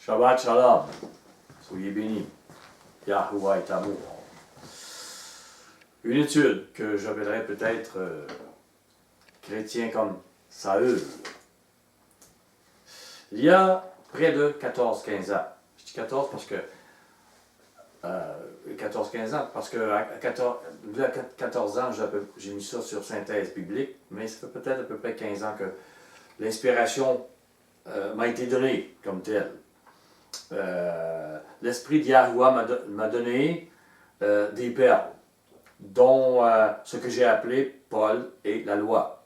Shabbat Shalom. Soyez bénis. Yahuwah est amour. Une étude que j'appellerais peut-être chrétien comme Saül. Il y a près de 14-15 ans. Je dis 14 parce que 14-15 ans, parce que à 14 ans, j'ai mis ça sur synthèse biblique, mais ça fait peut-être à peu près 15 ans que l'inspiration m'a été donnée comme telle. L'esprit de Yahuwah m'a donné des perles, dont ce que j'ai appelé Paul et la loi.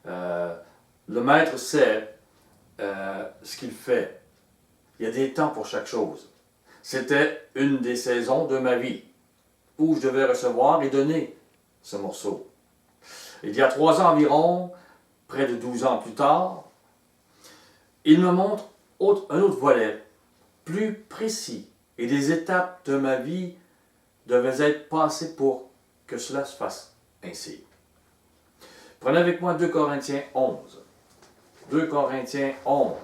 Le maître sait ce qu'il fait. Il y a des temps pour chaque chose. C'était une des saisons de ma vie où je devais recevoir et donner ce morceau. Il y a 3 ans environ, près de 12 ans plus tard, il me montre un autre volet plus précis et des étapes de ma vie devaient être passées pour que cela se fasse ainsi. Prenez avec moi 2 Corinthiens 11. 2 Corinthiens 11.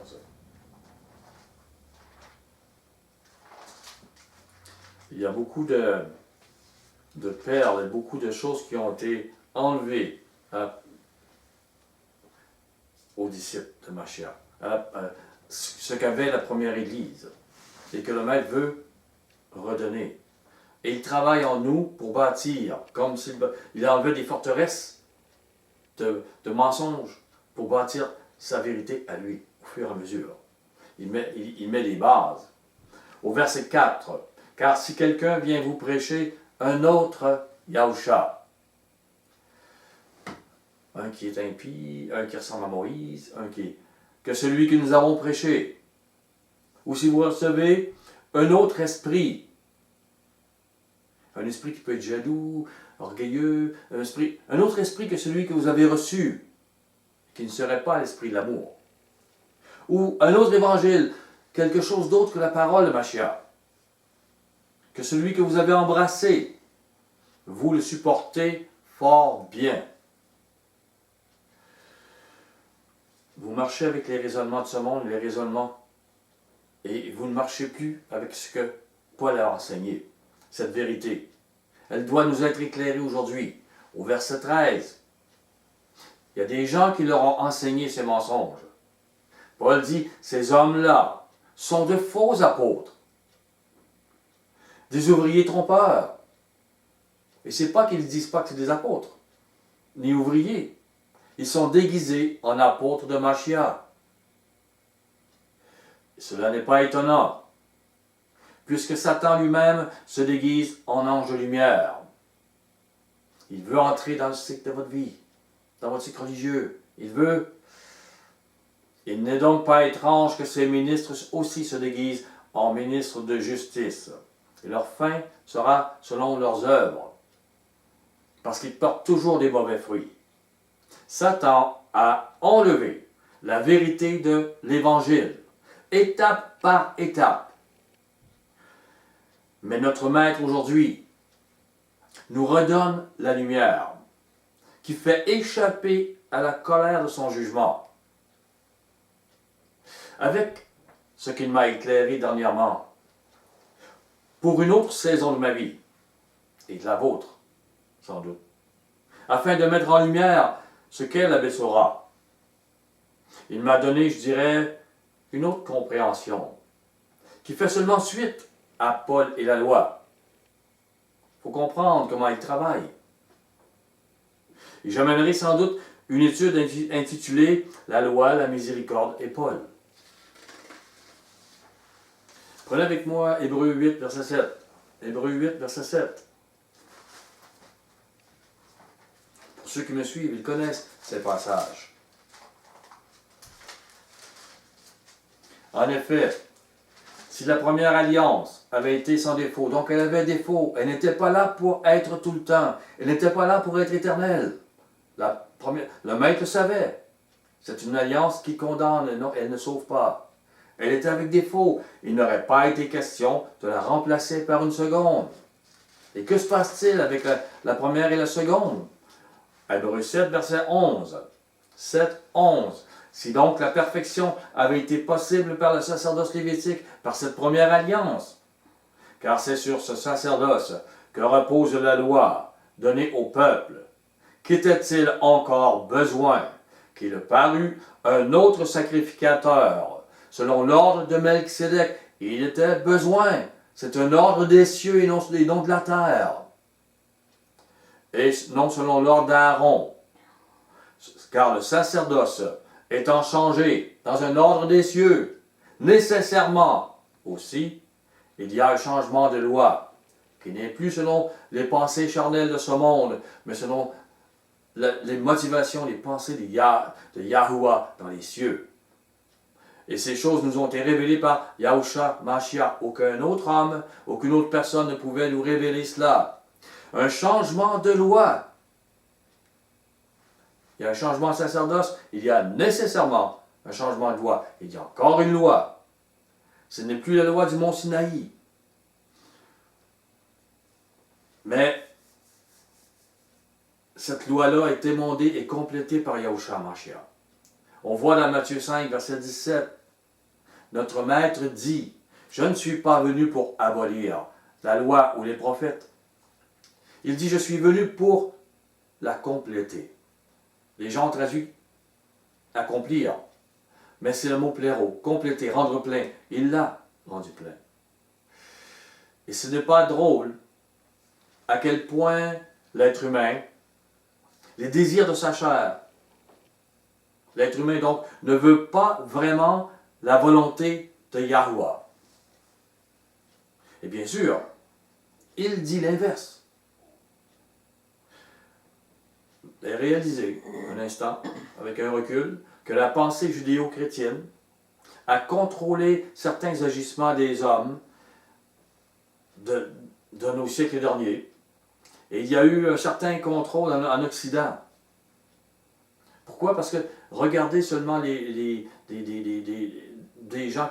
Il y a beaucoup de perles et beaucoup de choses qui ont été enlevées aux disciples de Mashiach. Ce qu'avait la première Église et que le Maître veut redonner. Et il travaille en nous pour bâtir, comme s'il enlevait des forteresses de mensonges pour bâtir sa vérité à lui, au fur et à mesure. Il met les bases. Au verset 4, « Car si quelqu'un vient vous prêcher un autre Yahusha, un qui est impie, un qui ressemble à Moïse, que celui que nous avons prêché, ou si vous recevez un autre esprit, un esprit qui peut être jaloux, orgueilleux, un autre esprit que celui que vous avez reçu, qui ne serait pas l'esprit de l'amour, ou un autre évangile, quelque chose d'autre que la parole de Mashiach, que celui que vous avez embrassé, vous le supportez fort bien. Vous marchez avec les raisonnements de ce monde, les raisonnements, et vous ne marchez plus avec ce que Paul a enseigné, cette vérité. Elle doit nous être éclairée aujourd'hui. Au verset 13, il y a des gens qui leur ont enseigné ces mensonges. Paul dit, ces hommes-là sont de faux apôtres, des ouvriers trompeurs. Et c'est pas qu'ils ne disent pas que c'est des apôtres, ni ouvriers. Ils sont déguisés en apôtres de Mashiach. Et cela n'est pas étonnant, puisque Satan lui-même se déguise en ange de lumière. Il veut entrer dans le cycle de votre vie, dans votre cycle religieux. Il veut. Il n'est donc pas étrange que ces ministres aussi se déguisent en ministres de justice. Et leur fin sera selon leurs œuvres, parce qu'ils portent toujours des mauvais fruits. Satan a enlevé la vérité de l'Évangile, étape par étape. Mais notre Maître aujourd'hui nous redonne la lumière qui fait échapper à la colère de son jugement. Avec ce qu'il m'a éclairé dernièrement, pour une autre saison de ma vie, et de la vôtre, sans doute, afin de mettre en lumière ce qu'est la Bessora. Il m'a donné, je dirais, une autre compréhension, qui fait seulement suite à Paul et la loi. Il faut comprendre comment il travaille. Et j'amènerai sans doute une étude intitulée « La loi, la miséricorde et Paul ». Prenez avec moi Hébreux 8, verset 7. Hébreux 8, verset 7. Pour ceux qui me suivent, ils connaissent ces passages. En effet, si la première alliance avait été sans défaut, donc elle avait défaut, elle n'était pas là pour être tout le temps, elle n'était pas là pour être éternelle. Le maître le savait. C'est une alliance qui condamne, elle ne sauve pas. Elle était avec défaut. Il n'aurait pas été question de la remplacer par une seconde. Et que se passe-t-il avec la première et la seconde? Hébreux 7, verset 11. 7, 11. Si donc la perfection avait été possible par le sacerdoce lévitique, par cette première alliance, car c'est sur ce sacerdoce que repose la loi donnée au peuple, qu'était-il encore besoin qu'il parût un autre sacrificateur, selon l'ordre de Melchisédek? Il était besoin. C'est un ordre des cieux et non de la terre. Et non selon l'ordre d'Aaron. Car le sacerdoce étant changé dans un ordre des cieux, nécessairement aussi, il y a un changement de loi, qui n'est plus selon les pensées charnelles de ce monde, mais selon les motivations, les pensées de Yahuwah dans les cieux. Et ces choses nous ont été révélées par Yahushua Mashiach. Aucun autre homme, aucune autre personne ne pouvait nous révéler cela. Un changement de loi. Il y a un changement de sacerdoce, il y a nécessairement un changement de loi. Il y a encore une loi. Ce n'est plus la loi du mont Sinaï. Mais cette loi-là a été émondée et complétée par Yahushua Mashiach. On voit dans Matthieu 5, verset 17, notre Maître dit, « Je ne suis pas venu pour abolir la loi ou les prophètes. » Il dit, « Je suis venu pour la compléter. » Les gens traduisent « accomplir », mais c'est le mot pléro, compléter, rendre plein. Il l'a rendu plein. Et ce n'est pas drôle à quel point l'être humain, les désirs de sa chair, l'être humain donc ne veut pas vraiment la volonté de Yahuwah. Et bien sûr, il dit l'inverse. Et réaliser un instant, avec un recul, que la pensée judéo-chrétienne a contrôlé certains agissements des hommes de nos siècles derniers. Et il y a eu un certain contrôle en Occident. Pourquoi? Parce que regardez seulement des gens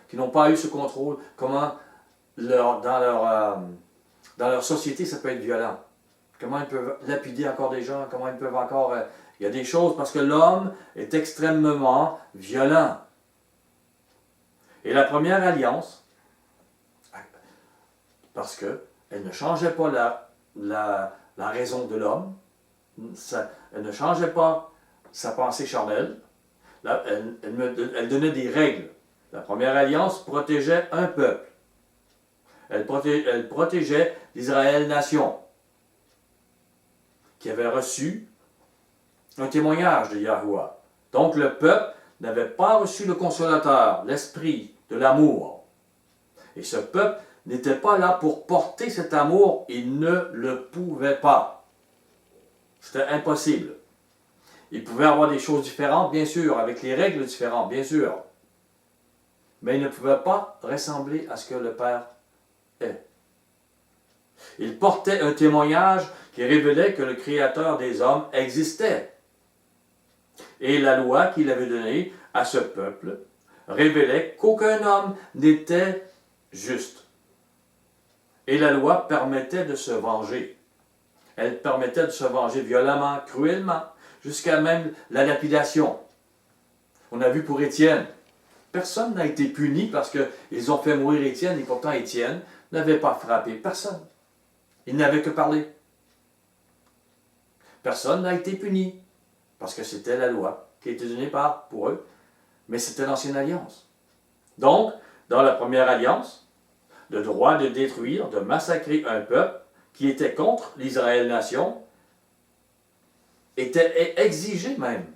qui n'ont pas eu ce contrôle, comment dans leur société ça peut être violent. Comment ils peuvent lapider encore des gens, comment ils peuvent encore... il y a des choses parce que l'homme est extrêmement violent. Et la première alliance, parce qu'elle ne changeait pas la raison de l'homme, elle ne changeait pas sa pensée charnelle, elle donnait des règles. La première alliance protégeait un peuple. Elle protégeait l'Israël nation, qui avait reçu un témoignage de Yahuwah. Donc le peuple n'avait pas reçu le consolateur, l'esprit de l'amour. Et ce peuple n'était pas là pour porter cet amour, il ne le pouvait pas. C'était impossible. Il pouvait avoir des choses différentes, bien sûr, avec les règles différentes, bien sûr. Mais il ne pouvait pas ressembler à ce que le Père est. Il portait un témoignage qui révélait que le Créateur des hommes existait. Et la loi qu'il avait donnée à ce peuple révélait qu'aucun homme n'était juste. Et la loi permettait de se venger. Elle permettait de se venger violemment, cruellement, jusqu'à même la lapidation. On a vu pour Étienne. Personne n'a été puni parce qu'ils ont fait mourir Étienne, et pourtant Étienne n'avait pas frappé personne. Il n'avait que parlé. Personne n'a été puni, parce que c'était la loi qui a été donnée pour eux, mais c'était l'ancienne alliance. Donc, dans la première alliance, le droit de détruire, de massacrer un peuple qui était contre l'Israël nation était exigé même.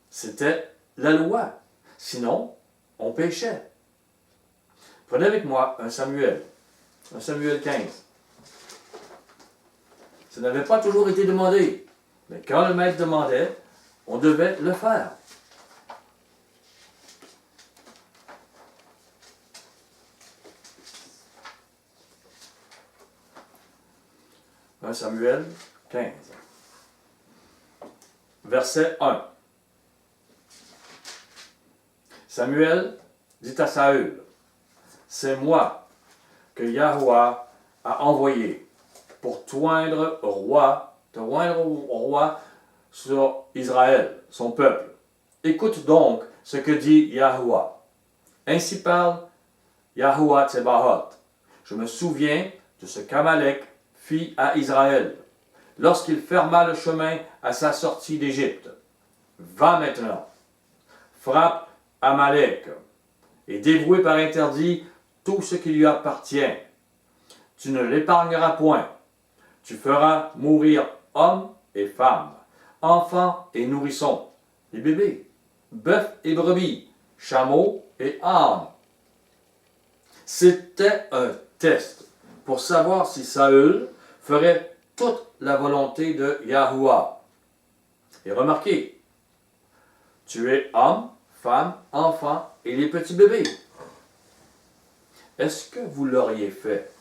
C'était la loi. Sinon, on péchait. Prenez avec moi un Samuel 15. Ça n'avait pas toujours été demandé, mais quand le maître demandait, on devait le faire. Un Samuel 15. Verset 1. Samuel dit à Saül, « C'est moi que Yahuwah a envoyé pour te rendre au roi sur Israël, son peuple. Écoute donc ce que dit Yahuwah. Ainsi parle Yahuwah Tsebaot. Je me souviens de ce qu'Amalek fit à Israël lorsqu'il ferma le chemin à sa sortie d'Égypte. Va maintenant, frappe Amalek et dévoué par interdit tout ce qui lui appartient. Tu ne l'épargneras point. Tu feras mourir hommes et femmes, enfants et nourrissons, les bébés, bœufs et brebis, chameaux et ânes. C'était un test pour savoir si Saül ferait toute la volonté de Yahuwah. Et remarquez, tuer hommes, femmes, enfants et les petits bébés. Est-ce que vous l'auriez fait?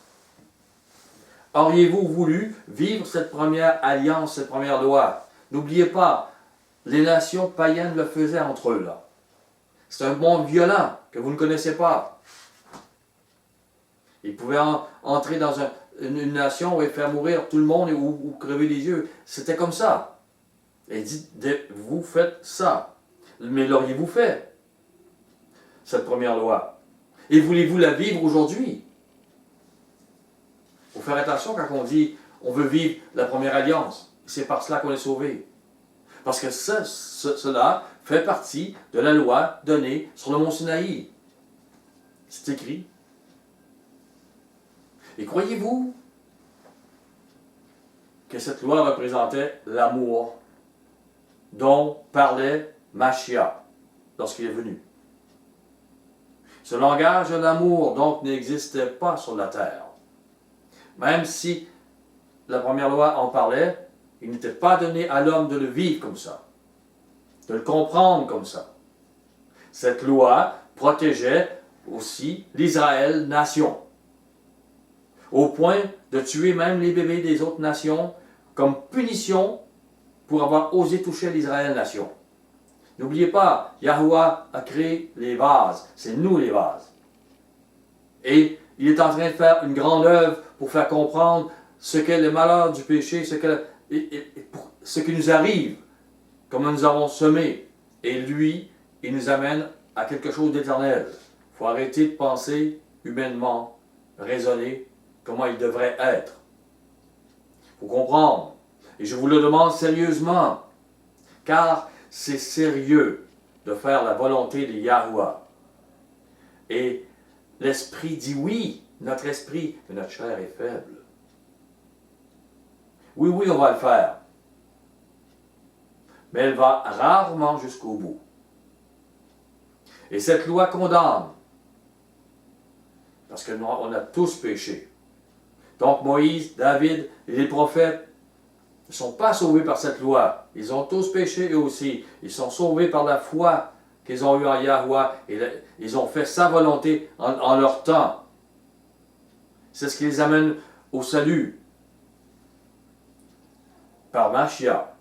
Auriez-vous voulu vivre cette première alliance, cette première loi? N'oubliez pas, les nations païennes le faisaient entre eux, là. C'est un monde violent que vous ne connaissez pas. Ils pouvaient entrer dans une nation et faire mourir tout le monde ou crever les yeux. C'était comme ça. Et dit, vous faites ça. Mais l'auriez-vous fait, cette première loi? Et voulez-vous la vivre aujourd'hui? Il faut faire attention quand on dit on veut vivre la première alliance. C'est par cela qu'on est sauvé. Parce que cela fait partie de la loi donnée sur le mont Sinaï. C'est écrit. Et croyez-vous que cette loi représentait l'amour dont parlait Mashiach lorsqu'il est venu? Ce langage de l'amour donc n'existait pas sur la terre. Même si la première loi en parlait, il n'était pas donné à l'homme de le vivre comme ça, de le comprendre comme ça. Cette loi protégeait aussi l'Israël nation, au point de tuer même les bébés des autres nations comme punition pour avoir osé toucher l'Israël nation. N'oubliez pas, Yahuwah a créé les vases, c'est nous les vases. Et il est en train de faire une grande œuvre pour faire comprendre ce qu'est le malheur du péché, ce qui nous arrive, comment nous avons semé. Et lui, il nous amène à quelque chose d'éternel. Il faut arrêter de penser humainement, raisonner comment il devrait être. Il faut comprendre. Et je vous le demande sérieusement, car c'est sérieux de faire la volonté de Yahuwah. Et l'esprit dit oui, notre esprit, mais notre chair est faible. Oui, oui, on va le faire. Mais elle va rarement jusqu'au bout. Et cette loi condamne. Parce qu'on a tous péché. Donc Moïse, David et les prophètes ne sont pas sauvés par cette loi. Ils ont tous péché eux aussi. Ils sont sauvés par la foi qu'ils ont eue en Yahuwah. Et ils ont fait sa volonté en leur temps. C'est ce qui les amène au salut. Par Mashiach.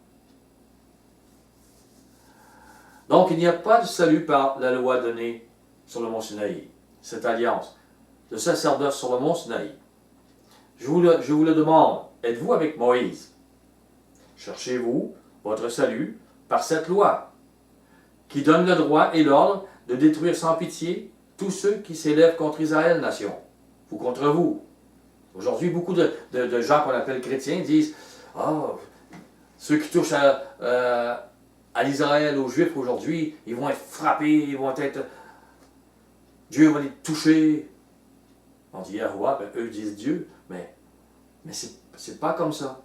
Donc il n'y a pas de salut par la loi donnée sur le mont Sinaï. Cette alliance. Le sacerdoce sur le mont Sinaï. Je vous le demande, êtes-vous avec Moïse? Cherchez-vous votre salut par cette loi qui donne le droit et l'ordre de détruire sans pitié tous ceux qui s'élèvent contre Israël, nation, ou contre vous. Aujourd'hui, beaucoup de gens qu'on appelle chrétiens disent « Ah, ceux qui touchent à l'Israël, aux Juifs aujourd'hui, ils vont être frappés, ils vont être... Dieu va les toucher. » On dit Yahuwah, eux disent Dieu, mais c'est pas comme ça,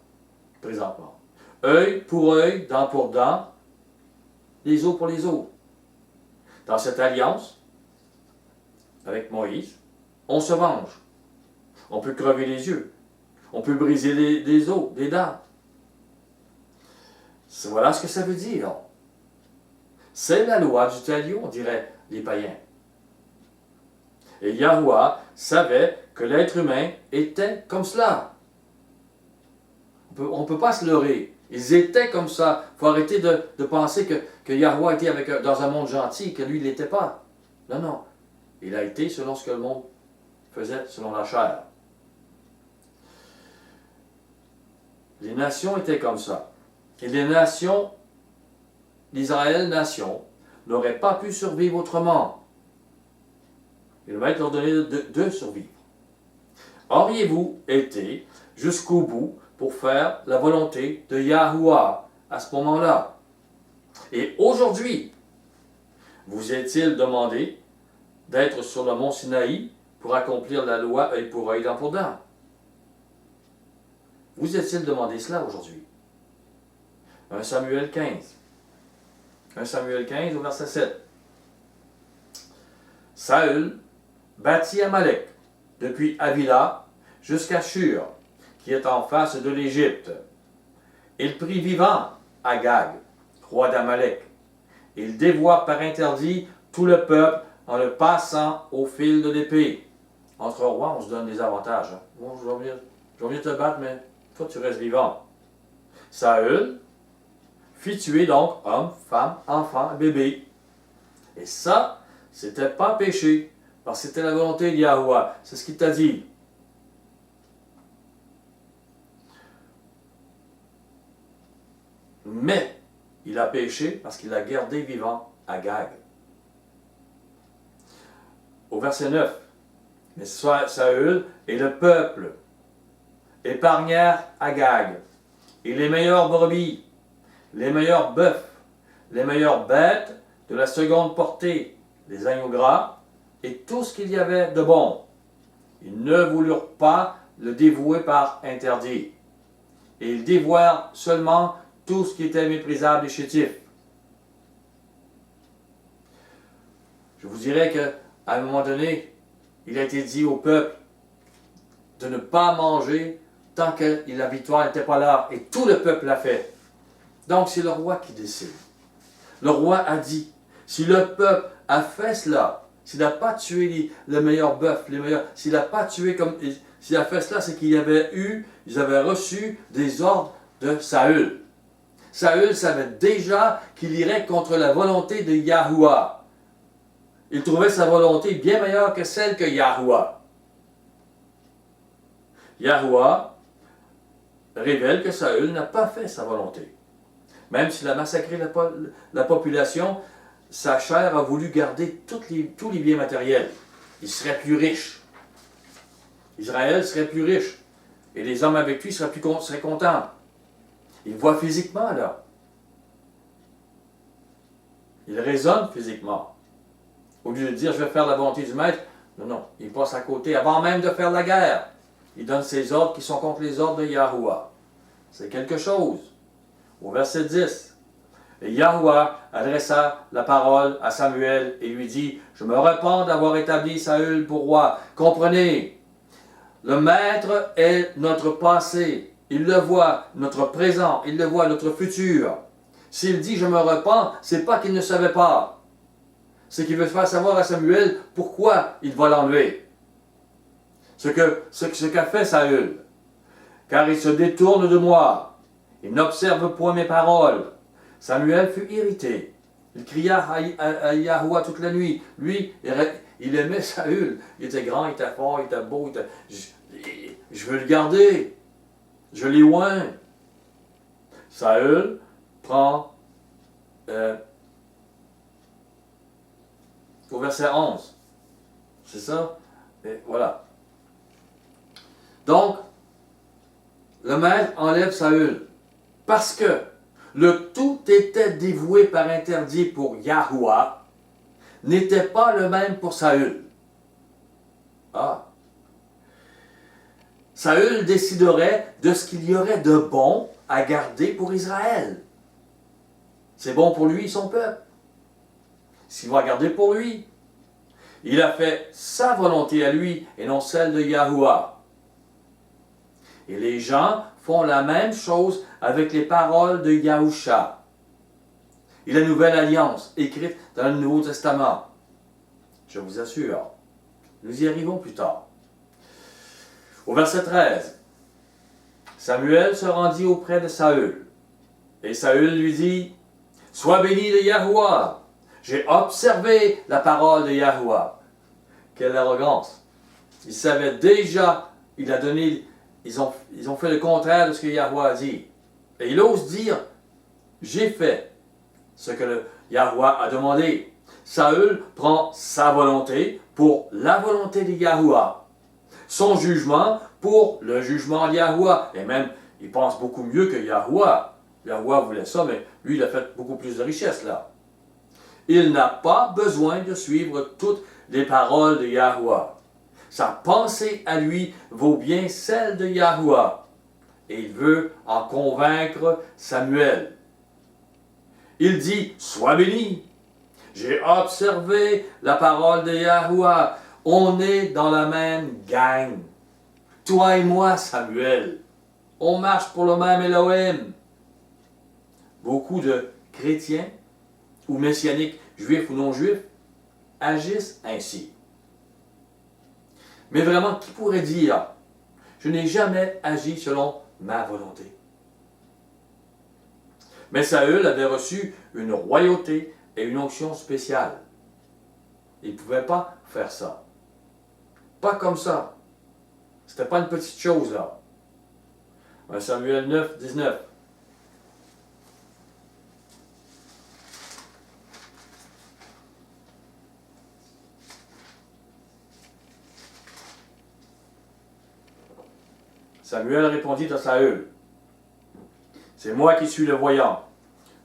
présentement. Œil pour œil, dent pour dent, les os pour les os. Dans cette alliance, avec Moïse, on se venge. On peut crever les yeux. On peut briser les os, les dents. Voilà ce que ça veut dire. C'est la loi du talion, diraient les païens. Et Yahuwah savait que l'être humain était comme cela. On ne peut pas se leurrer. Ils étaient comme ça. Il faut arrêter de penser que Yahuwah était dans un monde gentil, que lui, il n'était pas. Non, non. Il a été selon ce que le monde faisait, selon la chair. Les nations étaient comme ça. Et les nations, l'Israël nation, n'auraient pas pu survivre autrement. Et le maître leur donnait de survivre. Auriez-vous été jusqu'au bout pour faire la volonté de Yahuwah à ce moment-là? Et aujourd'hui, vous est-il demandé d'être sur le mont Sinaï pour accomplir la loi œil pour œil, dent pour dent? Vous est-il demandé cela aujourd'hui? 1 Samuel 15. 1 Samuel 15 au verset 7. Saül bâtit Amalek depuis Havila jusqu'à Shur, qui est en face de l'Égypte. Il prit vivant Agag, roi d'Amalek. Il dévoie par interdit tout le peuple en le passant au fil de l'épée. Entre rois, on se donne des avantages. Hein. Bon, je vais venir te battre, mais toi, tu restes vivant. Saül fit tuer donc hommes, femmes, enfants, bébés. Et ça, c'était pas péché, parce que c'était la volonté de Yahuwah. C'est ce qu'il t'a dit. Mais il a péché parce qu'il a gardé vivant Agag. Au verset 9, mais Saül et le peuple épargnèrent Agag, et les meilleures brebis, les meilleurs bœufs, les meilleures bêtes de la seconde portée, les agneaux gras, et tout ce qu'il y avait de bon. Ils ne voulurent pas le dévouer par interdit. Et ils dévouèrent seulement tout ce qui était méprisable et chétif. Je vous dirais qu'à un moment donné, il a été dit au peuple de ne pas manger tant que la victoire n'était pas là. Et tout le peuple l'a fait. Donc c'est le roi qui décide. Le roi a dit, si le peuple a fait cela, s'il n'a pas tué le meilleur bœuf, s'il n'a pas tué comme... S'il a fait cela, c'est qu'ils avaient reçu des ordres de Saül. Saül savait déjà qu'il irait contre la volonté de Yahuwah. Il trouvait sa volonté bien meilleure que celle que Yahuwah. Yahuwah révèle que Saül n'a pas fait sa volonté. Même s'il a massacré la population, sa chair a voulu garder tous les biens matériels. Il serait plus riche. Israël serait plus riche. Et les hommes avec lui seraient contents. Il voit physiquement là. Il raisonne physiquement. Au lieu de dire je vais faire la volonté du maître, non, il passe à côté avant même de faire la guerre. Il donne ses ordres qui sont contre les ordres de Yahuwah. C'est quelque chose. Au verset 10, et Yahuwah adressa la parole à Samuel et lui dit, je me repens d'avoir établi Saül pour roi. Comprenez, le maître est notre passé. Il le voit, notre présent, il le voit, notre futur. S'il dit je me repens, c'est pas qu'il ne savait pas. C'est qu'il veut faire savoir à Samuel pourquoi il va l'enlever. Ce qu'a fait Saül. Car il se détourne de moi. Il n'observe point mes paroles. Samuel fut irrité. Il cria à Yahuwah toute la nuit. Lui, il aimait Saül. Il était grand, il était fort, il était beau. Je veux le garder. Je l'ai oint. Saül prend au verset 11. C'est ça? Et voilà. Donc, le maître enlève Saül. Parce que le tout était dévoué par interdit pour Yahuwah, n'était pas le même pour Saül. Ah. Saül déciderait de ce qu'il y aurait de bon à garder pour Israël. C'est bon pour lui et son peuple. S'il va garder pour lui. Il a fait sa volonté à lui et non celle de Yahuwah. Et les gens font la même chose avec les paroles de Yahusha et la nouvelle alliance écrite dans le Nouveau Testament. Je vous assure, nous y arrivons plus tard. Au verset 13, Samuel se rendit auprès de Saül, et Saül lui dit, « Sois béni de Yahuwah, j'ai observé la parole de Yahuwah. » Quelle arrogance! Il savait déjà, ils ont fait le contraire de ce que Yahuwah a dit. Et il ose dire, « J'ai fait ce que le Yahuwah a demandé. Saül prend sa volonté pour la volonté de Yahuwah, son jugement pour le jugement de Yahuwah. Et même, il pense beaucoup mieux que Yahuwah. Yahuwah voulait ça, mais lui, il a fait beaucoup plus de richesse là. Il n'a pas besoin de suivre toutes les paroles de Yahuwah. Sa pensée à lui vaut bien celle de Yahuwah. Et il veut en convaincre Samuel. Il dit, sois béni. J'ai observé la parole de Yahuwah. On est dans la même gang. Toi et moi, Samuel. On marche pour le même Elohim. Beaucoup de chrétiens ou messianiques, juifs ou non juifs, agissent ainsi. Mais vraiment, qui pourrait dire, je n'ai jamais agi selon ma volonté? Mais Saül avait reçu une royauté et une onction spéciale. Il ne pouvait pas faire ça. Pas comme ça. C'était pas une petite chose là. 1 Samuel 9, 19. Samuel répondit à Saül, c'est moi qui suis le voyant.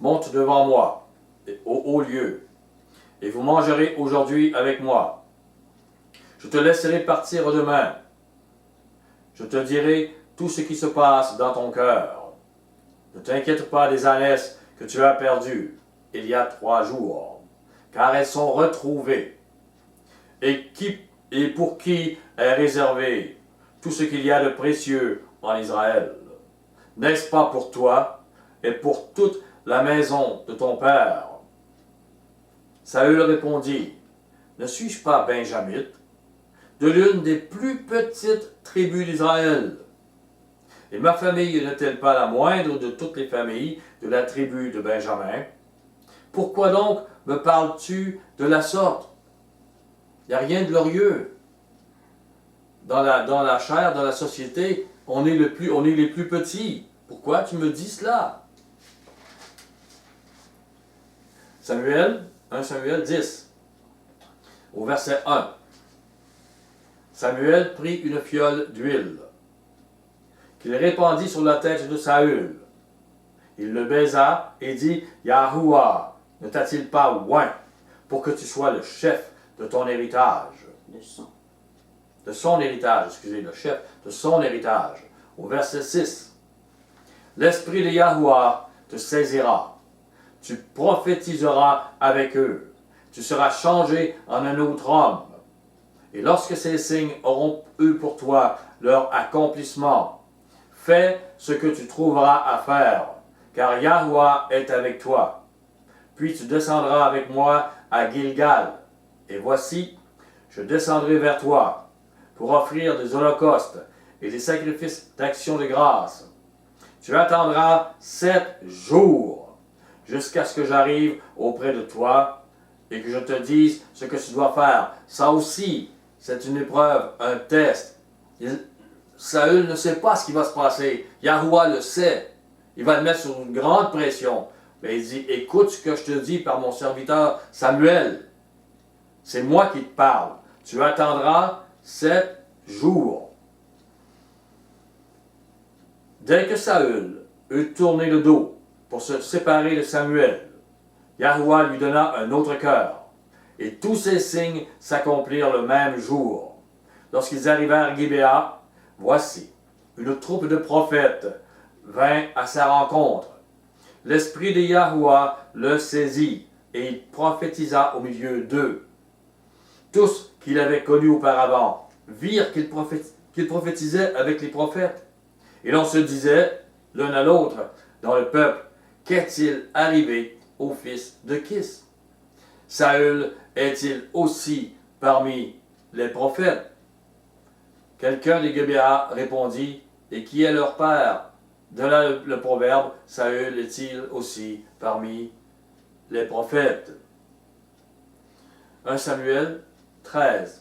Monte devant moi, au haut lieu, et vous mangerez aujourd'hui avec moi. Je te laisserai partir demain. Je te dirai tout ce qui se passe dans ton cœur. Ne t'inquiète pas des ânesses que tu as perdues il y a 3 jours, car elles sont retrouvées. Et pour qui est réservé tout ce qu'il y a de précieux en Israël? N'est-ce pas pour toi et pour toute la maison de ton père? Saül répondit, ne suis-je pas benjamite, de l'une des plus petites tribus d'Israël? Et ma famille n'est-elle pas la moindre de toutes les familles de la tribu de Benjamin? Pourquoi donc me parles-tu de la sorte? Il n'y a rien de glorieux. Dans la chair, dans la société, on est les plus petits. Pourquoi tu me dis cela? 1 Samuel 10, au verset 1. Samuel prit une fiole d'huile, qu'il répandit sur la tête de Saül. Il le baisa et dit, Yahuwah, ne t'a-t-il pas oint pour que tu sois le chef de ton héritage? De son héritage, excusez, le chef de son héritage. Au verset 6. L'esprit de Yahuwah te saisira. Tu prophétiseras avec eux. Tu seras changé en un autre homme. Et lorsque ces signes auront eu pour toi leur accomplissement, fais ce que tu trouveras à faire, car Yahuwah est avec toi. Puis tu descendras avec moi à Gilgal. Et voici, je descendrai vers toi pour offrir des holocaustes et des sacrifices d'action de grâce. Tu attendras 7 jours jusqu'à ce que j'arrive auprès de toi et que je te dise ce que tu dois faire. Ça aussi, c'est une épreuve, un test. Saül ne sait pas ce qui va se passer. Yahuwah le sait. Il va le mettre sur une grande pression. Mais il dit, écoute ce que je te dis par mon serviteur Samuel. C'est moi qui te parle. Tu attendras 7 jours. Dès que Saül eut tourné le dos pour se séparer de Samuel, Yahuwah lui donna un autre cœur. Et tous ces signes s'accomplirent le même jour. Lorsqu'ils arrivèrent à Gibéa, voici, une troupe de prophètes vint à sa rencontre. L'esprit de Yahuwah le saisit, et il prophétisa au milieu d'eux. Tous qu'il avait connus auparavant virent qu'il prophétisait avec les prophètes. Et l'on se disait, l'un à l'autre, dans le peuple, qu'est-il arrivé au fils de Kis? Saül est-il aussi parmi les prophètes? Quelqu'un des Gébéa répondit, et qui est leur père? De là le proverbe, Saül est-il aussi parmi les prophètes? 1 Samuel 13.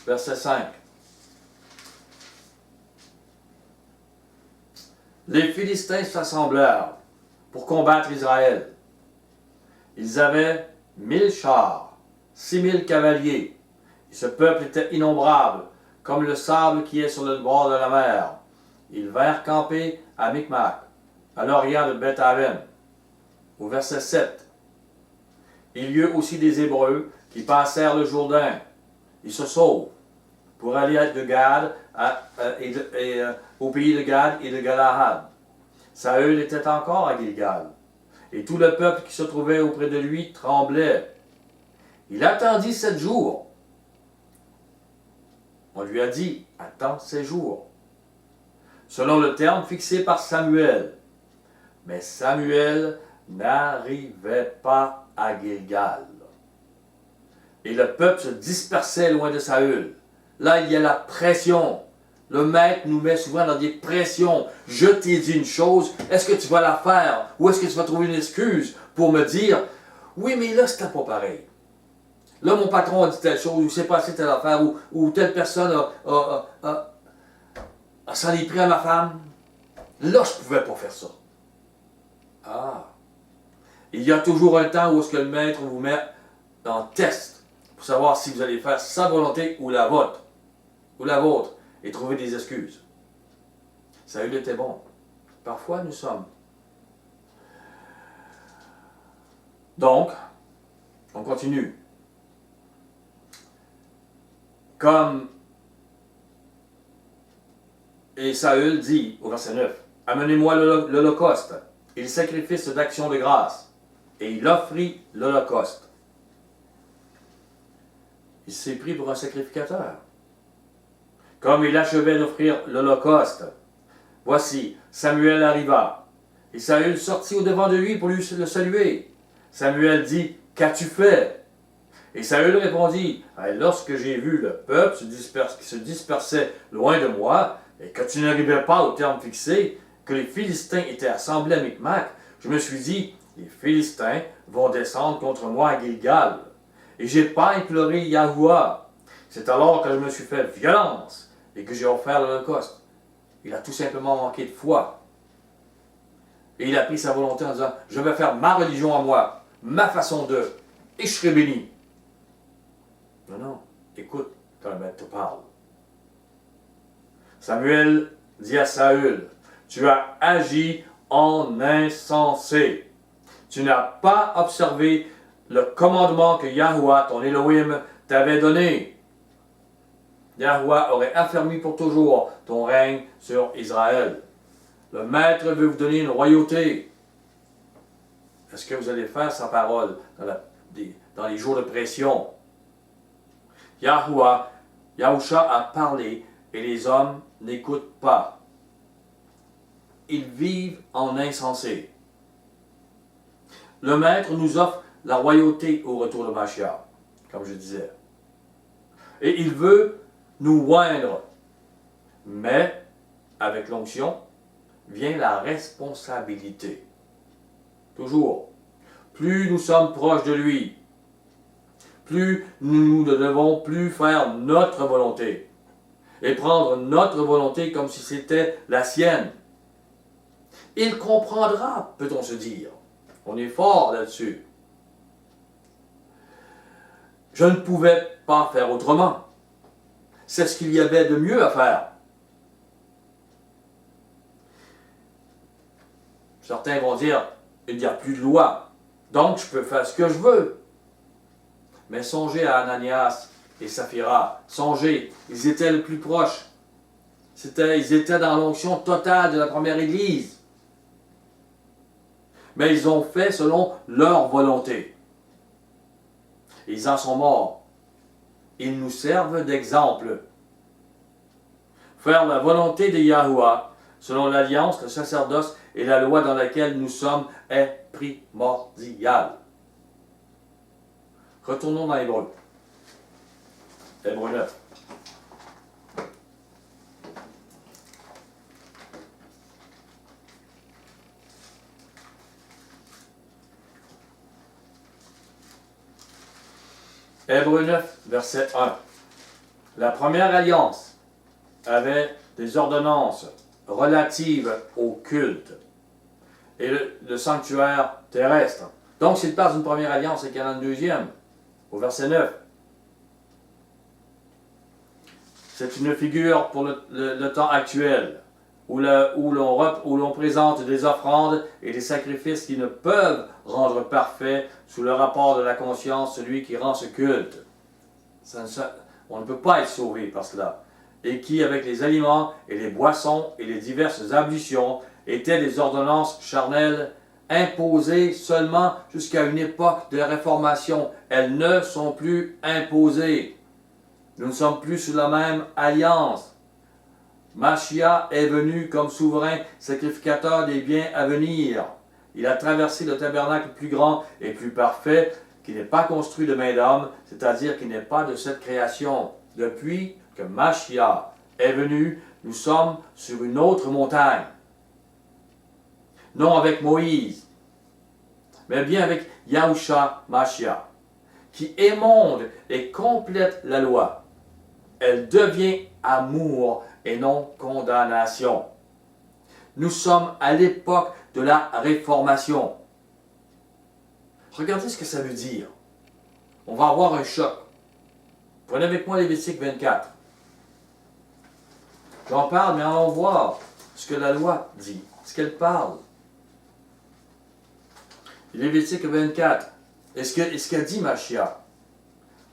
Verset 5. les Philistins s'assemblèrent pour combattre Israël. Ils avaient 1000 chars, 6000 cavaliers. Et ce peuple était innombrable, comme le sable qui est sur le bord de la mer. Ils vinrent camper à Micmac, à l'orient de Beth-Aven. Au verset 7. Il y eut aussi des Hébreux qui passèrent le Jourdain. Ils se sauvent pour aller de Gad au pays de Gad et de Galahad. Saül était encore à Gilgal, et tout le peuple qui se trouvait auprès de lui tremblait. Il attendit 7 jours. On lui a dit, attends 7 jours, selon le terme fixé par Samuel. Mais Samuel n'arrivait pas à Gilgal. Et le peuple se dispersait loin de Saül. Là, il y a la pression. Le maître nous met souvent dans des pressions. Je t'ai dit une chose, est-ce que tu vas la faire? Ou est-ce que tu vas trouver une excuse pour me dire, oui, mais là, c'était pas pareil. Là, mon patron a dit telle chose, ou c'est passé telle affaire, ou telle personne s'en est pris à ma femme. Là, je pouvais pas faire ça. Ah. Il y a toujours un temps où est-ce que le maître vous met en test pour savoir si vous allez faire sa volonté ou la vôtre. Ou la vôtre. Et trouver des excuses. Saül était bon. Parfois, nous sommes. Donc, on continue. Comme et Saül dit au verset 9, « Amenez-moi l'holocauste et le sacrifice d'action de grâce. » Et il offrit l'holocauste. Il s'est pris pour un sacrificateur. Comme il achevait d'offrir l'holocauste, voici, Samuel arriva. Et Saül sortit au-devant de lui pour le saluer. Samuel dit, « Qu'as-tu fait? » Et Saül répondit, « Lorsque j'ai vu le peuple qui se dispersait loin de moi, et que tu n'arrivais pas au terme fixé, que les Philistins étaient assemblés à Micmac, je me suis dit, les Philistins vont descendre contre moi à Gilgal. Et j'ai pas imploré Yahuwah. C'est alors que je me suis fait violence et que j'ai offert l'holocauste. Il a tout simplement manqué de foi. Et il a pris sa volonté en disant, je vais faire ma religion à moi, ma façon de, et je serai béni. Non, non, écoute quand le maître te parle. Samuel dit à Saül, tu as agi en insensé. Tu n'as pas observé le commandement que Yahuwah, ton Elohim, t'avait donné. Yahuwah aurait affermi pour toujours ton règne sur Israël. Le maître veut vous donner une royauté. Est-ce que vous allez faire sa parole dans les jours de pression? Yahusha a parlé et les hommes n'écoutent pas. Ils vivent en insensé. Le maître nous offre la royauté au retour de Mashiach, comme je disais. Et il veut nous oindre. Mais, avec l'onction, vient la responsabilité. Toujours. Plus nous sommes proches de lui, plus nous ne devons plus faire notre volonté et prendre notre volonté comme si c'était la sienne. Il comprendra, peut-on se dire. On est fort là-dessus. Je ne pouvais pas faire autrement. C'est ce qu'il y avait de mieux à faire. Certains vont dire, il n'y a plus de loi, donc je peux faire ce que je veux. Mais songez à Ananias et Saphira. Songez, ils étaient le plus proches. Ils étaient dans l'onction totale de la première Église. Mais ils ont fait selon leur volonté. Ils en sont morts. Ils nous servent d'exemple. Faire la volonté de Yahuwah, selon l'alliance, le sacerdoce et la loi dans laquelle nous sommes, est primordial. Retournons dans Hébreu. Hébreu 9. Hébreu 9, verset 1. La première alliance avait des ordonnances relative au culte et le sanctuaire terrestre. Donc, s'il passe d'une première alliance, c'est qu'il y en a une deuxième, au verset 9. C'est une figure pour le temps actuel, où l'on présente des offrandes et des sacrifices qui ne peuvent rendre parfait sous le rapport de la conscience celui qui rend ce culte. On ne peut pas être sauvé par cela. Et qui, avec les aliments et les boissons et les diverses ablutions, étaient des ordonnances charnelles imposées seulement jusqu'à une époque de réformation. Elles ne sont plus imposées. Nous ne sommes plus sous la même alliance. Mashiach est venu comme souverain sacrificateur des biens à venir. Il a traversé le tabernacle plus grand et plus parfait, qui n'est pas construit de main d'homme, c'est-à-dire qui n'est pas de cette création. Depuis que Mashiach est venu, nous sommes sur une autre montagne. Non avec Moïse, mais bien avec Yahusha Mashiach, qui émonde et complète la loi. Elle devient amour et non condamnation. Nous sommes à l'époque de la réformation. Regardez ce que ça veut dire. On va avoir un choc. Prenez avec moi Lévitique 24. J'en parle, mais allons voir ce que la loi dit, ce qu'elle parle. Lévitique 24. Est-ce qu'a dit Mashiach?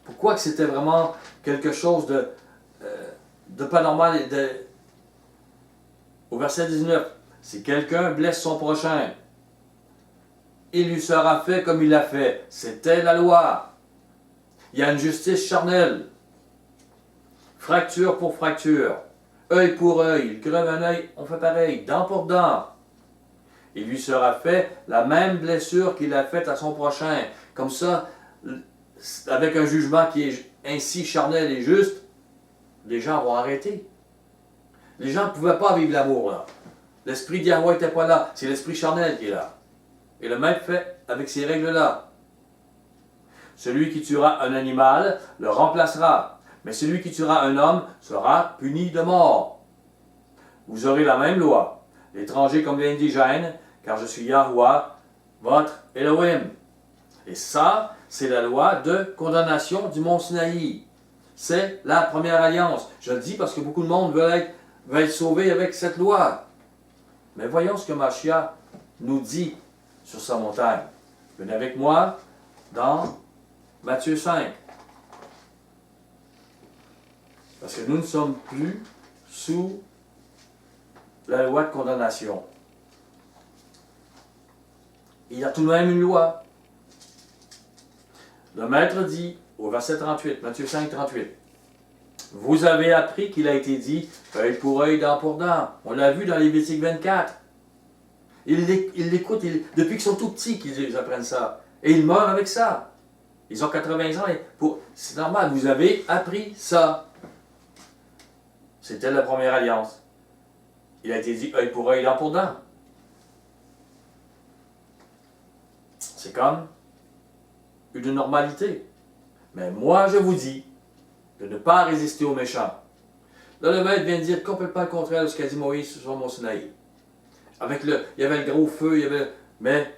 Pourquoi que c'était vraiment quelque chose de pas normal? Au verset 19, si quelqu'un blesse son prochain, il lui sera fait comme il l'a fait. C'était la loi. Il y a une justice charnelle. Fracture pour fracture. Œil pour œil. Il creve un œil, on fait pareil. Dent pour dent. Il lui sera fait la même blessure qu'il a faite à son prochain. Comme ça, avec un jugement qui est ainsi charnel et juste, les gens vont arrêter. Les gens ne pouvaient pas vivre l'amour là. L'esprit d'Yahweh n'était pas là. C'est l'esprit charnel qui est là. Et le maître fait avec ces règles-là. Celui qui tuera un animal le remplacera. Mais celui qui tuera un homme sera puni de mort. Vous aurez la même loi. L'étranger comme l'indigène, car je suis Yahweh, votre Elohim. Et ça, c'est la loi de condamnation du mont Sinaï. C'est la première alliance. Je le dis parce que beaucoup de monde veut être sauvé avec cette loi. Mais voyons ce que Mashiach nous dit sur sa montagne. Venez avec moi dans Matthieu 5. Parce que nous ne sommes plus sous la loi de condamnation. Il y a tout de même une loi. Le maître dit, au verset 38, Matthieu 5, 38, vous avez appris qu'il a été dit, œil pour œil, dent pour dent. On l'a vu dans Lévitique 24. Ils l'écoutent, depuis qu'ils sont tout petits qu'ils apprennent ça. Et ils meurent avec ça. Ils ont 80 ans. C'est normal, vous avez appris ça. C'était la première alliance. Il a été dit œil pour œil, dent pour dent. C'est comme une normalité. Mais moi, je vous dis de ne pas résister aux méchants. Là, le maître vient de dire complètement le contraire de ce qu'a dit Moïse sur le mont Sinaï. Il y avait le gros feu, mais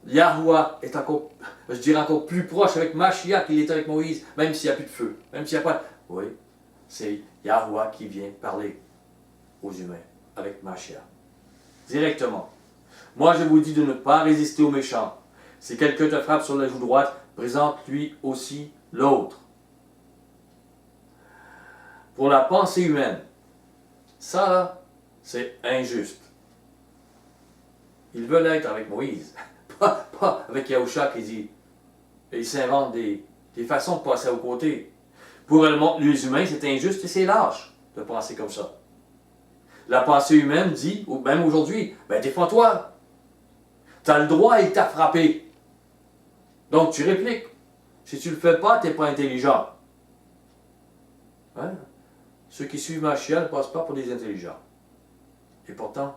Yahweh est encore, je dirais encore plus proche avec Mashiach qu'il était avec Moïse, même s'il n'y a plus de feu, même s'il n'y a pas... Oui, c'est Yahweh qui vient parler aux humains avec Mashiach. Directement. Moi, je vous dis de ne pas résister aux méchants. Si quelqu'un te frappe sur la joue droite, présente-lui aussi l'autre. Pour la pensée humaine, ça, là, c'est injuste. Ils veulent être avec Moïse, pas avec Yahusha qui dit. Et ils s'inventent des façons de passer aux côtés. Pour les humains, c'est injuste et c'est lâche de penser comme ça. La pensée humaine dit, ou même aujourd'hui, ben défends-toi. Tu as le droit, il t'a frappé. Donc tu répliques. Si tu ne le fais pas, tu n'es pas intelligent. Hein? Ceux qui suivent Mashiach ne passent pas pour des intelligents. Et pourtant,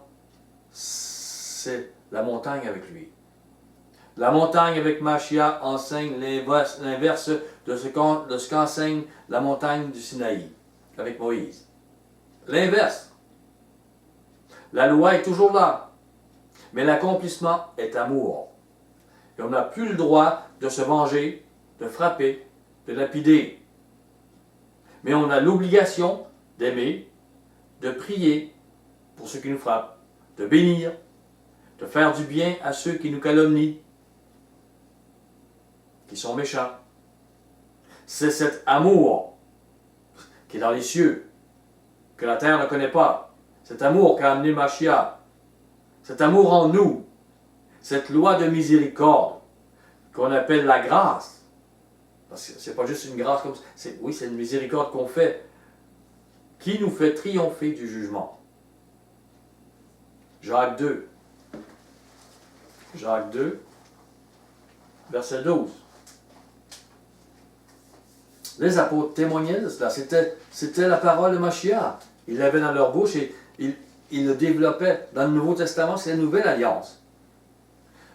c'est la montagne avec lui. La montagne avec Mashiach enseigne l'inverse de ce qu'enseigne la montagne du Sinaï avec Moïse. L'inverse. La loi est toujours là, mais l'accomplissement est amour. Et on n'a plus le droit de se venger, de frapper, de lapider. Mais on a l'obligation d'aimer, de prier pour ceux qui nous frappent, de bénir, de faire du bien à ceux qui nous calomnient, qui sont méchants. C'est cet amour qui est dans les cieux, que la terre ne connaît pas. Cet amour qu'a amené Mashiach. Cet amour en nous. Cette loi de miséricorde qu'on appelle la grâce. Parce que ce n'est pas juste une grâce comme ça. Oui, c'est une miséricorde qu'on fait qui nous fait triompher du jugement. Jacques 2. Jacques 2, verset 12. Les apôtres témoignaient de cela. C'était la parole de Mashiach. Ils l'avaient dans leur bouche et ils le développaient dans le Nouveau Testament. C'est la nouvelle alliance.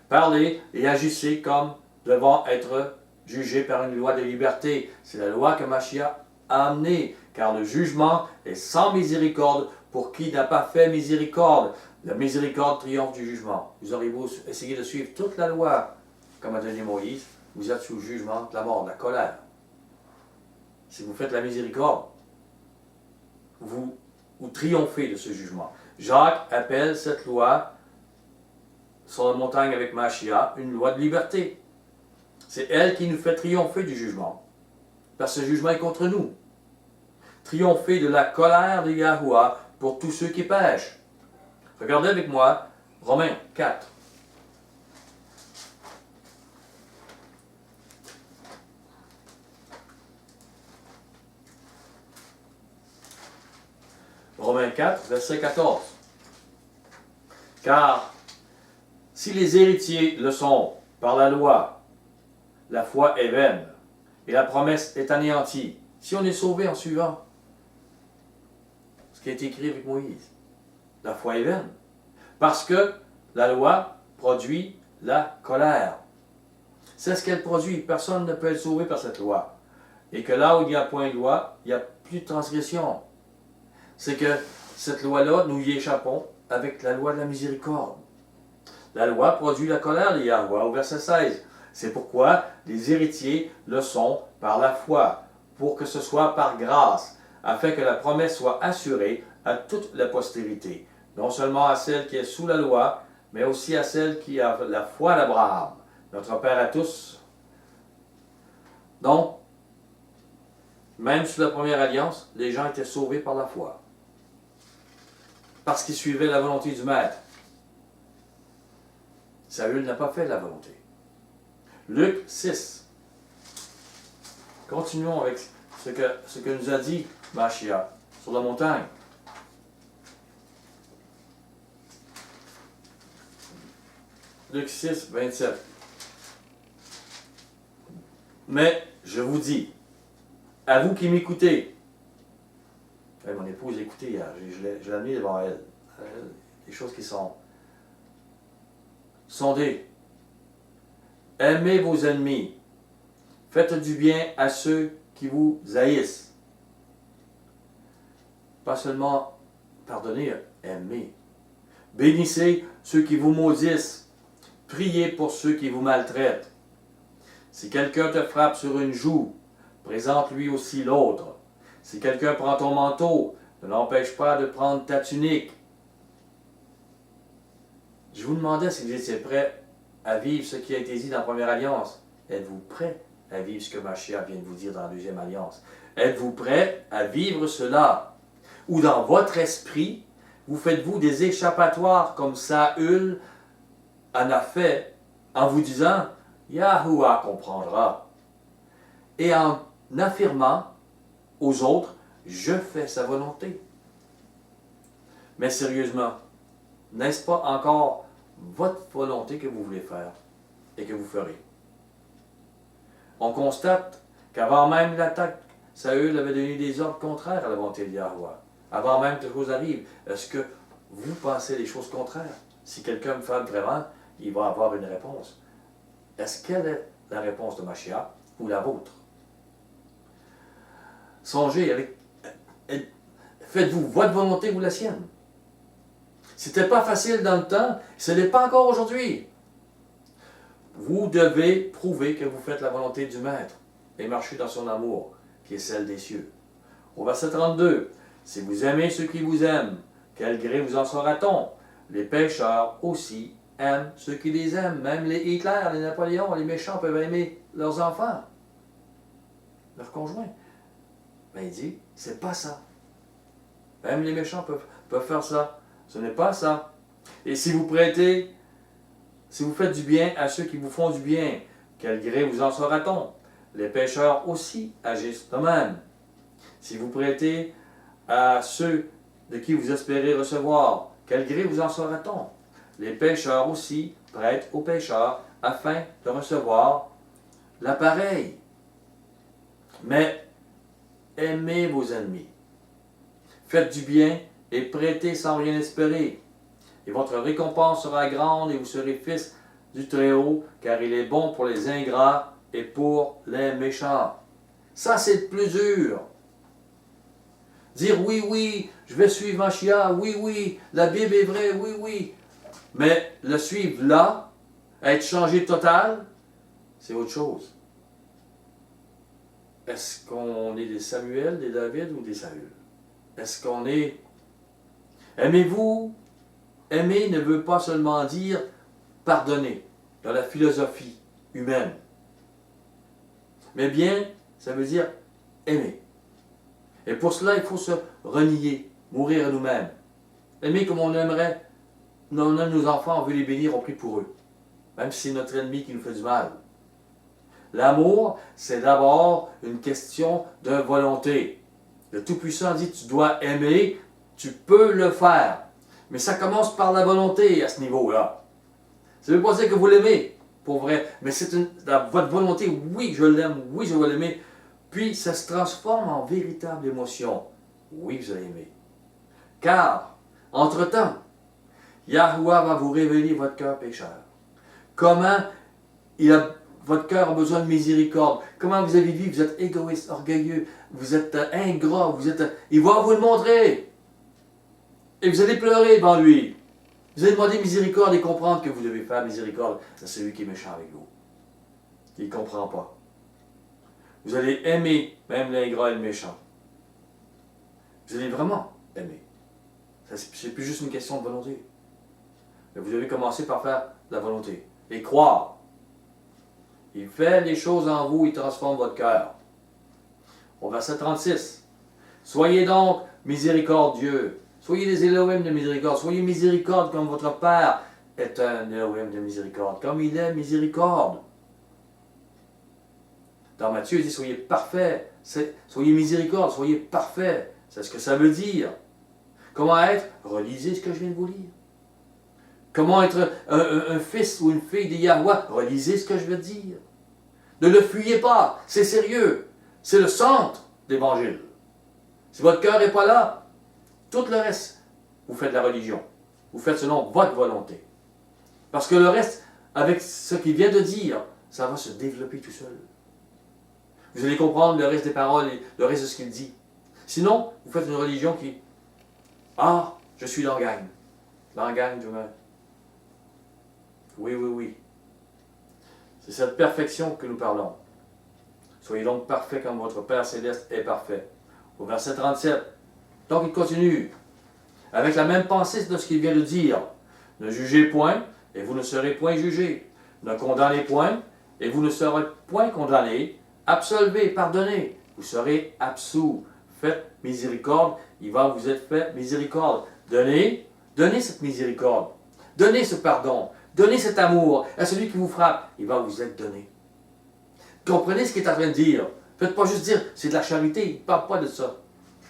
Parlez et agissez comme devant être jugés par une loi de liberté. C'est la loi que Mashiach a amenée, car le jugement est sans miséricorde pour qui n'a pas fait miséricorde. La miséricorde triomphe du jugement. Vous aurez beau essayer de suivre toute la loi, comme a donné Moïse, vous êtes sous le jugement de la mort, de la colère. Si vous faites la miséricorde, vous triomphez de ce jugement. Jacques appelle cette loi sur la montagne avec Mashiach une loi de liberté. C'est elle qui nous fait triompher du jugement. Parce que ce jugement est contre nous. Triompher de la colère de Yahuwah pour tous ceux qui pêchent. Regardez avec moi Romains 4. Romains 4, verset 14. Car si les héritiers le sont par la loi, la foi est vaine et la promesse est anéantie. Si on est sauvé en suivant ce qui a été écrit avec Moïse, la foi est vaine. Parce que la loi produit la colère. C'est ce qu'elle produit. Personne ne peut être sauvé par cette loi. Et que là où il n'y a point de loi, il n'y a plus de transgression. C'est que cette loi-là, nous y échappons avec la loi de la miséricorde. La loi produit la colère de Yahweh, au verset 16. C'est pourquoi les héritiers le sont par la foi, pour que ce soit par grâce, afin que la promesse soit assurée à toute la postérité, non seulement à celle qui est sous la loi, mais aussi à celle qui a la foi d'Abraham, notre Père à tous. Donc, même sous la première alliance, les gens étaient sauvés par la foi, parce qu'ils suivaient la volonté du Maître. Saül n'a pas fait la volonté. Luc 6. Continuons avec ce que nous a dit Mashiach sur la montagne. Luc 6, 27. Mais je vous dis, à vous qui m'écoutez, mon épouse écoutait hier, je l'ai mis devant elle. Des choses qui sont sondées. Aimez vos ennemis. Faites du bien à ceux qui vous haïssent. Pas seulement pardonner, aimer. Bénissez ceux qui vous maudissent. Priez pour ceux qui vous maltraitent. Si quelqu'un te frappe sur une joue, présente-lui aussi l'autre. Si quelqu'un prend ton manteau, ne l'empêche pas de prendre ta tunique. Je vous demandais si vous étiez prêts à vivre ce qui a été dit dans la première alliance. Êtes-vous prêts à vivre ce que Mashiach vient de vous dire dans la deuxième alliance? Êtes-vous prêts à vivre cela? Ou dans votre esprit, vous faites-vous des échappatoires comme Saül en a fait en vous disant « Yahuwah comprendra » et en affirmant aux autres « Je fais sa volonté ». Mais sérieusement, n'est-ce pas encore votre volonté que vous voulez faire et que vous ferez? On constate qu'avant même l'attaque, Saül avait donné des ordres contraires à la volonté de Yahuwah. Avant même que les choses arrivent, est-ce que vous pensez les choses contraires? Si quelqu'un me frappe vraiment, il va avoir une réponse. Est-ce quelle est la réponse de Mashiach ou la vôtre? Songez avec... Faites-vous votre volonté ou la sienne? C'était pas facile dans le temps, ce n'est pas encore aujourd'hui. Vous devez prouver que vous faites la volonté du Maître et marcher dans son amour, qui est celle des cieux. Au verset 32, si vous aimez ceux qui vous aiment, quel gré vous en sera-t-on? Les pécheurs aussi aiment ceux qui les aiment. Même les Hitler, les Napoléons, les méchants peuvent aimer leurs enfants, leurs conjoints. Mais il dit, c'est pas ça. Même les méchants peuvent faire ça. Ce n'est pas ça. Et si vous prêtez, si vous faites du bien à ceux qui vous font du bien, quel gré vous en sera-t-on? Les pécheurs aussi agissent de même. Si vous prêtez à ceux de qui vous espérez recevoir, quel gré vous en sera-t-on? Les pécheurs aussi prêtent aux pécheurs afin de recevoir l'appareil. Mais aimez vos ennemis. Faites du bien et prêtez sans rien espérer. Et votre récompense sera grande et vous serez fils du Très-Haut, car il est bon pour les ingrats et pour les méchants. Ça, c'est le plus dur. Dire oui, oui, je vais suivre Mashiach, oui, oui, la Bible est vraie, oui, oui. Mais le suivre là, être changé total, c'est autre chose. Est-ce qu'on est des Samuel, des David ou des Saül? Est-ce qu'on est... Aimez-vous? Aimer ne veut pas seulement dire pardonner dans la philosophie humaine. Mais bien, ça veut dire aimer. Et pour cela, il faut se renier, mourir à nous-mêmes. Aimer comme on aimerait, on aime nos enfants, on veut les bénir, on prie pour eux. Même si c'est notre ennemi qui nous fait du mal. L'amour, c'est d'abord une question de volonté. Le Tout-Puissant dit, tu dois aimer, tu peux le faire. Mais ça commence par la volonté à ce niveau-là. Ça ne veut pas dire que vous l'aimez, pour vrai. Mais c'est votre volonté, oui, je l'aime, oui, je vais l'aimer. Puis ça se transforme en véritable émotion. Oui, vous allez aimer. Car, entre-temps, Yahuwah va vous révéler votre cœur pécheur. Comment votre cœur a besoin de miséricorde. Comment vous avez vécu, vous êtes égoïste, orgueilleux, vous êtes ingrat, il va vous le montrer. Et vous allez pleurer devant lui. Vous allez demander miséricorde et comprendre que vous devez faire miséricorde à celui qui est méchant avec vous. Qui ne comprend pas. Vous allez aimer même l'ingrat et le méchant. Vous allez vraiment aimer. Ce n'est plus juste une question de volonté. Mais vous devez commencer par faire la volonté. Et croire. Il fait les choses en vous, il transforme votre cœur. Au verset 36. Soyez donc miséricordieux. Soyez des Elohim de miséricorde. Soyez miséricorde comme votre Père est un Elohim de miséricorde. Comme il est miséricorde. Dans Matthieu, il dit soyez parfaits. Soyez miséricorde, soyez parfaits. C'est ce que ça veut dire. Comment être? Relisez ce que je viens de vous lire. Comment être un fils ou une fille de Yahweh? Relisez ce que je veux dire. Ne le fuyez pas. C'est sérieux. C'est le centre d'Évangile. Si votre cœur n'est pas là, tout le reste, vous faites la religion. Vous faites selon votre volonté. Parce que le reste, avec ce qu'il vient de dire, ça va se développer tout seul. Vous allez comprendre le reste des paroles et le reste de ce qu'il dit. Sinon, vous faites une religion qui... Ah, je suis dans la gang. Dans la gang du mal. Oui, oui, oui. C'est cette perfection que nous parlons. Soyez donc parfaits comme votre Père Céleste est parfait. Au verset 37. Donc il continue. Avec la même pensée de ce qu'il vient de dire. Ne jugez point, et vous ne serez point jugés. Ne condamnez point, et vous ne serez point condamnés. Absolvez, pardonnez, vous serez absous. Faites miséricorde, il va vous être fait miséricorde. Donnez cette miséricorde. Donnez ce pardon. Donnez cet amour à celui qui vous frappe. Il va vous être donné. Comprenez ce qu'il est en train de dire. Faites pas juste dire, c'est de la charité. Il ne parle pas de ça.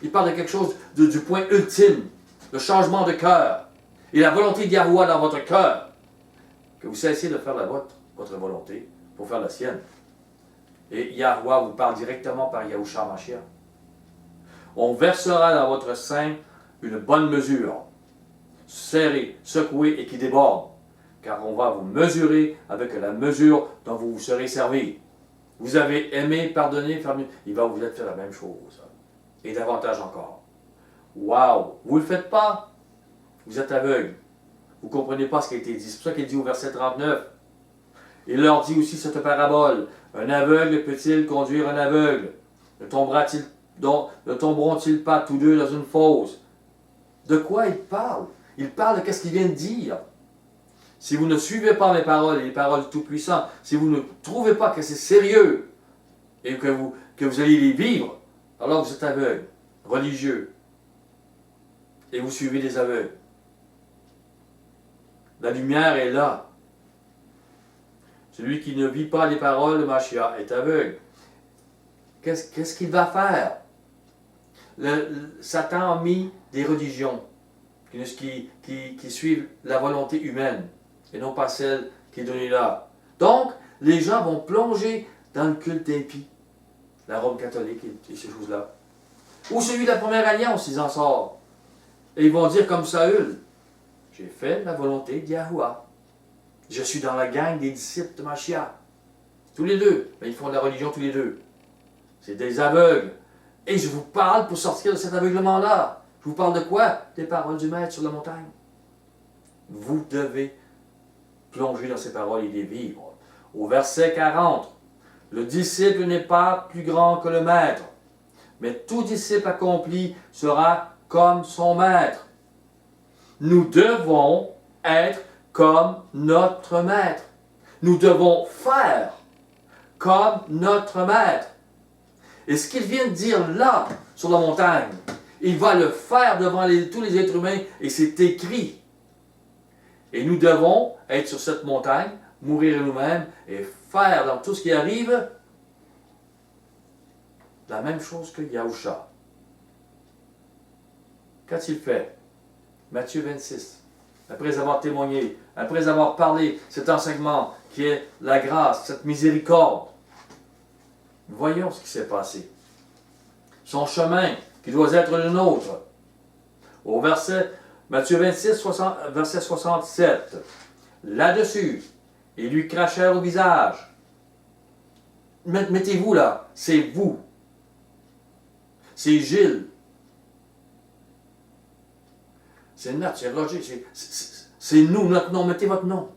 Il parle de quelque chose du point ultime. Le changement de cœur. Et la volonté d'Yahuwah dans votre cœur. Que vous cessiez de faire la votre volonté, pour faire la sienne. Et Yahuwah vous parle directement par Yahushua Mashiach. On versera dans votre sein une bonne mesure, serrée, secouée et qui déborde, car on va vous mesurer avec la mesure dont vous vous serez servi. Vous avez aimé, pardonné, il va vous être fait la même chose. Et davantage encore. Waouh! Vous ne le faites pas? Vous êtes aveugles. Vous ne comprenez pas ce qui a été dit. C'est pour ça qu'il dit au verset 39. Il leur dit aussi cette parabole. Un aveugle peut-il conduire un aveugle? Ne tomberont-ils pas tous deux dans une fosse? De quoi il parle? Il parle de ce qu'il vient de dire. Si vous ne suivez pas mes paroles et les paroles du Tout-Puissant, si vous ne trouvez pas que c'est sérieux et que vous allez les vivre, alors vous êtes aveugle, religieux. Et vous suivez les aveugles. La lumière est là. Celui qui ne vit pas les paroles de Mashiach est aveugle. Qu'est-ce qu'il va faire? Satan a mis des religions qui suivent la volonté humaine et non pas celle qui est donnée là. Donc, les gens vont plonger dans le culte impie, la Rome catholique et ces choses-là. Ou celui de la première alliance, ils en sortent. Et ils vont dire comme Saül, j'ai fait la volonté d'Yahuwah. Je suis dans la gang des disciples de Mashiach. Tous les deux. Mais ils font de la religion tous les deux. C'est des aveugles. Et je vous parle pour sortir de cet aveuglement-là. Je vous parle de quoi? Des paroles du Maître sur la montagne. Vous devez plonger dans ces paroles et les vivre. Au verset 40, le disciple n'est pas plus grand que le Maître, mais tout disciple accompli sera comme son Maître. Nous devons être comme notre Maître. Nous devons faire comme notre Maître. Et ce qu'il vient de dire là, sur la montagne, il va le faire devant tous les êtres humains, et c'est écrit. Et nous devons être sur cette montagne, mourir nous-mêmes, et faire dans tout ce qui arrive, la même chose que Yahusha. Qu'a-t-il fait? Matthieu 26. Après avoir témoigné, après avoir parlé cet enseignement qui est la grâce, cette miséricorde, voyons ce qui s'est passé. Son chemin qui doit être le nôtre. Au verset, Matthieu 26, verset 67. Là-dessus, ils lui crachèrent au visage. Mettez-vous là, c'est vous. C'est Gilles. C'est Nat, c'est Roger, c'est nous, notre nom, mettez votre nom.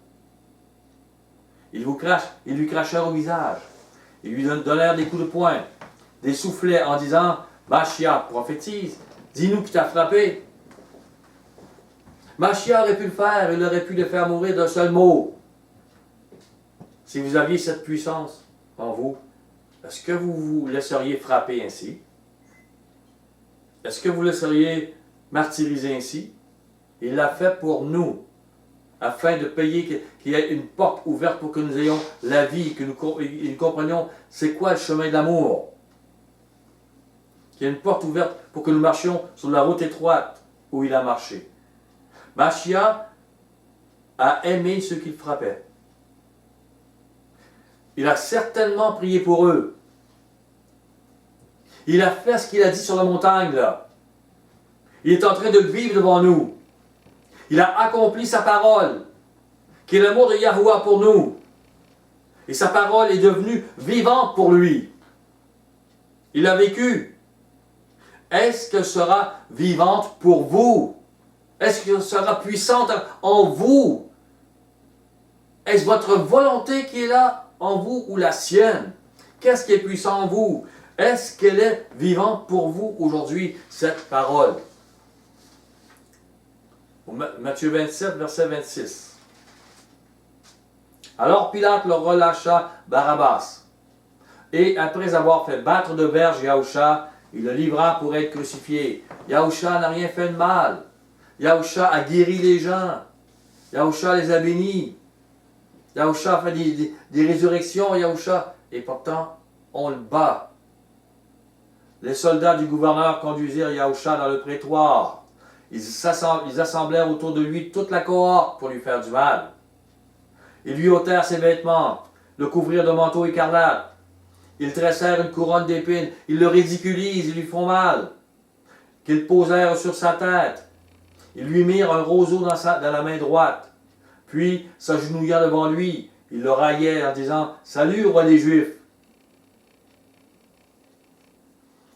Ils lui crachèrent au visage. Ils lui donnèrent des coups de poing, des soufflets en disant, Mashiach prophétise, dis-nous qui t'a frappé. Mashiach aurait pu le faire, il aurait pu le faire mourir d'un seul mot. Si vous aviez cette puissance en vous, est-ce que vous vous laisseriez frapper ainsi? Est-ce que vous laisseriez martyriser ainsi? Il l'a fait pour nous, afin de payer, qu'il y ait une porte ouverte pour que nous ayons la vie, que nous comprenions c'est quoi le chemin de l'amour. Qu'il y ait une porte ouverte pour que nous marchions sur la route étroite où il a marché. Mashiach a aimé ceux qu'il frappait. Il a certainement prié pour eux. Il a fait ce qu'il a dit sur la montagne, là. Il est en train de le vivre devant nous. Il a accompli sa parole, qui est l'amour de Yahuwah pour nous. Et sa parole est devenue vivante pour lui. Il a vécu. Est-ce qu'elle sera vivante pour vous? Est-ce qu'elle sera puissante en vous? Est-ce votre volonté qui est là en vous ou la sienne? Qu'est-ce qui est puissant en vous? Est-ce qu'elle est vivante pour vous aujourd'hui, cette parole? Matthieu 27, verset 26. Alors Pilate leur relâcha Barabbas. Et après avoir fait battre de verge Yahusha, il le livra pour être crucifié. Yahusha n'a rien fait de mal. Yahusha a guéri les gens. Yahusha les a bénis. Yahusha a fait des résurrections. Yahusha, et pourtant, on le bat. Les soldats du gouverneur conduisirent Yahusha dans le prétoire. Ils assemblèrent autour de lui toute la cohorte pour lui faire du mal. Ils lui ôtèrent ses vêtements, le couvrirent de manteau écarlate. Ils tressèrent une couronne d'épines, ils le ridiculisent, ils lui font mal. Qu'ils posèrent sur sa tête. Ils lui mirent un roseau dans la main droite. Puis, s'agenouillant devant lui, ils le raillaient en disant « Salut, roi des Juifs !»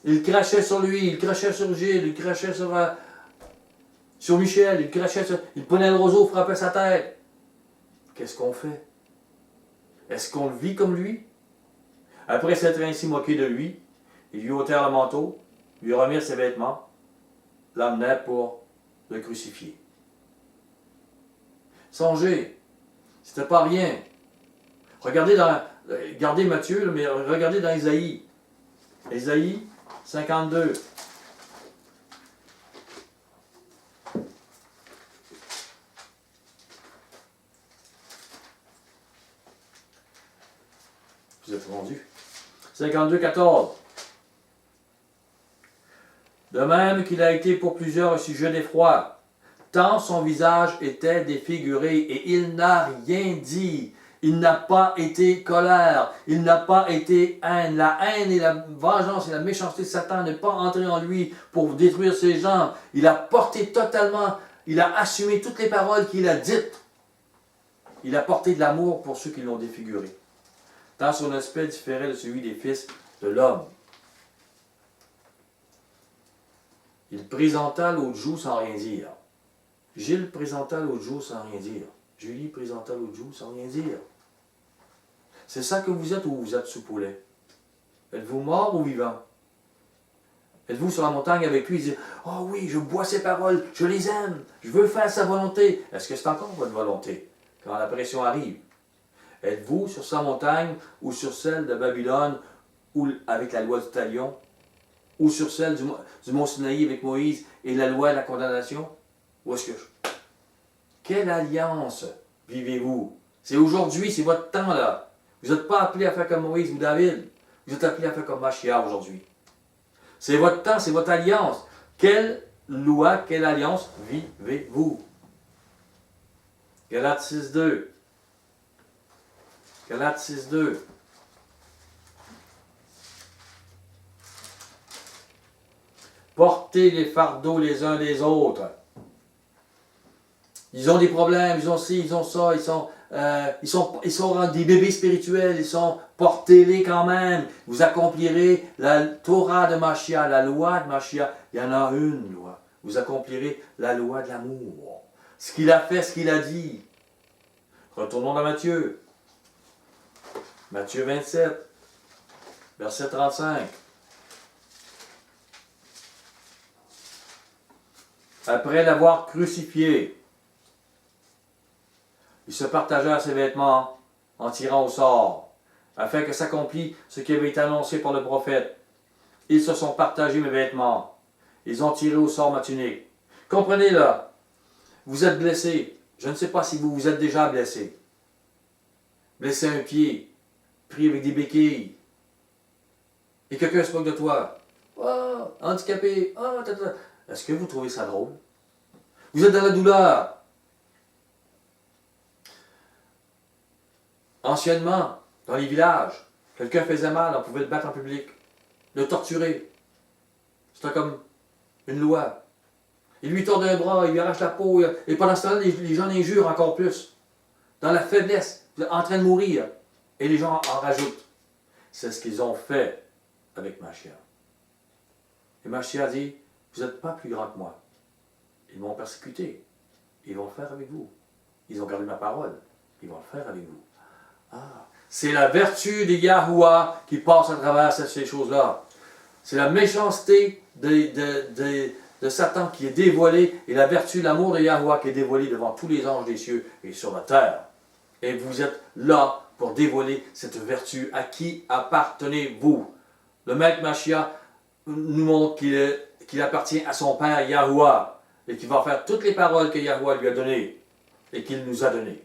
Ils crachaient sur lui, ils crachaient sur Gilles, ils crachaient sur sur Michel, il crachait, il prenait le roseau, frappait sa tête. Qu'est-ce qu'on fait? Est-ce qu'on le vit comme lui? Après s'être ainsi moqué de lui, ils lui ôtèrent le manteau, lui remirent ses vêtements, l'emmenèrent pour le crucifier. Songez, c'était pas rien. Regardez Matthieu, mais regardez dans Ésaïe. Ésaïe 52. Vous êtes rendu. 52, 14. De même qu'il a été pour plusieurs un sujet d'effroi, tant son visage était défiguré, et il n'a rien dit. Il n'a pas été colère, il n'a pas été haine. La haine et la vengeance et la méchanceté de Satan n'est pas entrée en lui pour détruire ses gens. Il a porté totalement, il a assumé toutes les paroles qu'il a dites. Il a porté de l'amour pour ceux qui l'ont défiguré. Tant son aspect différait de celui des fils de l'homme. Il présenta l'autre jour sans rien dire. Gilles présenta l'autre jour sans rien dire. Julie présenta l'autre jour sans rien dire. C'est ça que vous êtes ou vous êtes sous poulet? Êtes-vous mort ou vivant? Êtes-vous sur la montagne avec lui et dire « Oh oui, je bois ses paroles, je les aime, je veux faire sa volonté. » Est-ce que c'est encore votre volonté quand la pression arrive? Êtes-vous sur sa montagne ou sur celle de Babylone ou avec la loi du talion? Ou sur celle du mont Sinaï avec Moïse et la loi de la condamnation? Où est-ce que Quelle alliance vivez-vous? C'est aujourd'hui, c'est votre temps là. Vous n'êtes pas appelé à faire comme Moïse ou David. Vous êtes appelé à faire comme Mashiach aujourd'hui. C'est votre temps, c'est votre alliance. Quelle loi, quelle alliance vivez-vous? Galates 6.2. Galates 6.2. Portez les fardeaux les uns des autres. Ils ont des problèmes, ils ont ci, ils ont ça, ils sont des bébés spirituels, portez-les quand même. Vous accomplirez la Torah de Mashiach, la loi de Mashiach. Il y en a une loi. Vous accomplirez la loi de l'amour. Ce qu'il a fait, ce qu'il a dit. Retournons dans Matthieu. Matthieu 27, verset 35. Après l'avoir crucifié, il se partagea ses vêtements en tirant au sort, afin que s'accomplisse ce qui avait été annoncé par le prophète. Ils se sont partagés mes vêtements. Ils ont tiré au sort ma tunique. Comprenez là, vous êtes blessé. Je ne sais pas si vous vous êtes déjà blessé. Blessé un pied, pris avec des béquilles. Et quelqu'un se moque de toi. Oh, handicapé. Oh, tata. Est-ce que vous trouvez ça drôle? Vous êtes dans la douleur. Anciennement, dans les villages, quelqu'un faisait mal, on pouvait le battre en public, le torturer. C'était comme une loi. Il lui tord un bras, il lui arrache la peau, et pendant ce temps-là, les gens l'injurent encore plus. Dans la faiblesse, vous êtes en train de mourir, et les gens en rajoutent. C'est ce qu'ils ont fait avec Mashiach. Et Mashiach dit, vous n'êtes pas plus grand que moi. Ils m'ont persécuté. Ils vont le faire avec vous. Ils ont gardé ma parole. Ils vont le faire avec vous. Ah, c'est la vertu de Yahuwah qui passe à travers ces choses-là. C'est la méchanceté de Satan qui est dévoilée et la vertu de l'amour de Yahuwah qui est dévoilée devant tous les anges des cieux et sur la terre. Et vous êtes là pour dévoiler cette vertu. À qui appartenez-vous? Le Maître Mashiach nous montre qu'il appartient à son Père Yahuwah et qu'il va faire toutes les paroles que Yahuwah lui a données et qu'il nous a données.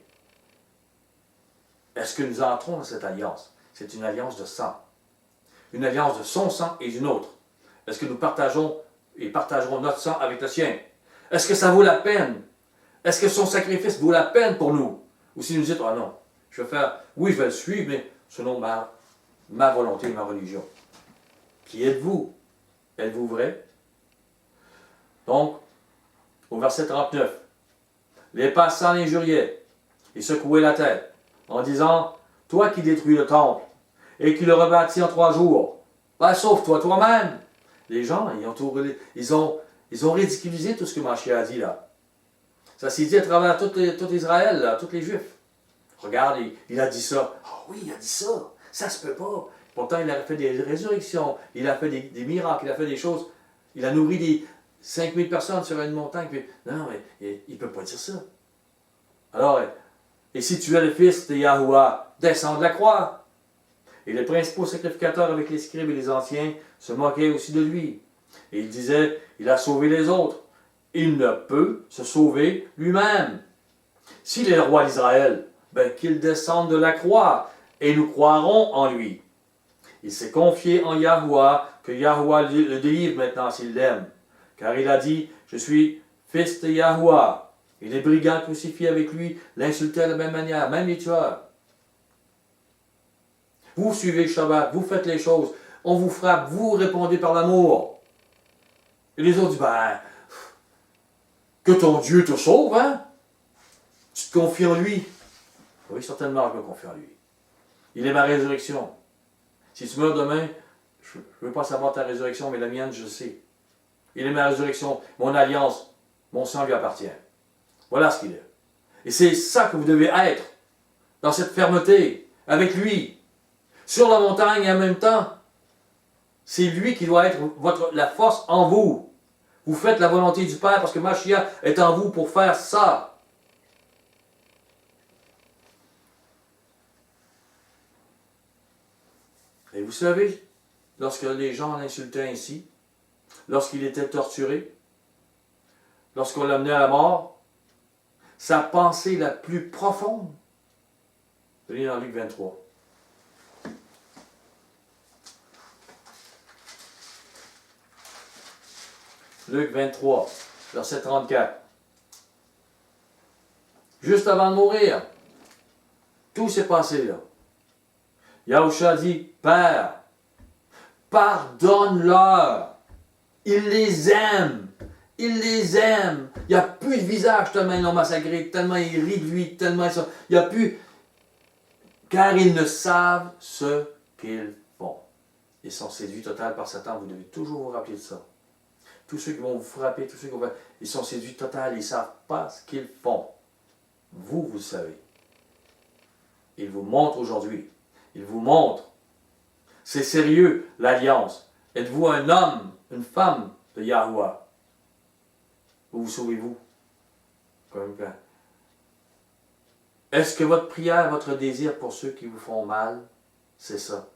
Est-ce que nous entrons dans cette alliance? C'est une alliance de sang. Une alliance de son sang et d'une autre. Est-ce que nous partageons et partagerons notre sang avec le sien? Est-ce que ça vaut la peine? Est-ce que son sacrifice vaut la peine pour nous? Ou si nous dites, ah non, je vais faire, oui, je vais le suivre, mais selon ma volonté et ma religion. Qui êtes-vous? Êtes-vous vrai? Donc, au verset 39, les passants l'injuriaient et secouaient la tête en disant, toi qui détruis le temple et qui le rebâtis en 3 jours, ben, sauve-toi toi-même. Les gens, ils ont ridiculisé tout ce que Mashiach a dit là. Ça s'est dit à travers tout Israël, là, tous les Juifs. Regarde, il a dit ça. Ah oui, il a dit ça. Ça se peut pas. Pourtant, il a fait des résurrections, il a fait des miracles, il a fait des choses. Il a nourri des 5000 personnes sur une montagne. Puis, non, mais il ne peut pas dire ça. Alors, et si tu es le fils de Yahuwah, descends de la croix. Et les principaux sacrificateurs avec les scribes et les anciens se moquaient aussi de lui. Et ils disaient, il a sauvé les autres. Il ne peut se sauver lui-même. S'il est le roi d'Israël, ben qu'il descende de la croix et nous croirons en lui. Il s'est confié en Yahuwah, que Yahuwah le délivre maintenant s'il l'aime. Car il a dit, je suis fils de Yahuwah. Et les brigands crucifiés avec lui l'insultaient de la même manière, même les tueurs. Vous suivez le Shabbat, vous faites les choses, on vous frappe, vous répondez par l'amour. Et les autres disent, ben, que ton Dieu te sauve, hein? Tu te confies en lui. Oui, certainement, je me confie en lui. Il est ma résurrection. Si tu meurs demain, je ne veux pas savoir ta résurrection, mais la mienne, je sais. Il est ma résurrection, mon alliance, mon sang lui appartient. Voilà ce qu'il est. Et c'est ça que vous devez être, dans cette fermeté, avec lui, sur la montagne et en même temps. C'est lui qui doit être la force en vous. Vous faites la volonté du Père parce que Mashiach est en vous pour faire ça. Et vous savez, lorsque les gens l'insultaient ainsi, lorsqu'il était torturé, lorsqu'on l'a mené à la mort, sa pensée la plus profonde, vous lisez dans Luc 23. Luc 23, verset 34. Juste avant de mourir, tout s'est passé là. Yahusha dit, Père, pardonne-leur. Il les aime. Il les aime. Il n'y a plus de visage tellement ils l'ont massacré, tellement ils rient de lui, tellement ils sont... Il n'y a plus... Car ils ne savent ce qu'ils font. Ils sont séduits total par Satan. Vous devez toujours vous rappeler de ça. Tous ceux qui vont vous frapper, tous ceux qui vont... Ils sont séduits total. Ils ne savent pas ce qu'ils font. Vous le savez. Il vous montre aujourd'hui. Il vous montre. C'est sérieux, l'alliance. Êtes-vous un homme, une femme de Yahuwah? Ou vous sauvez-vous? Est-ce que votre prière, votre désir pour ceux qui vous font mal, c'est ça?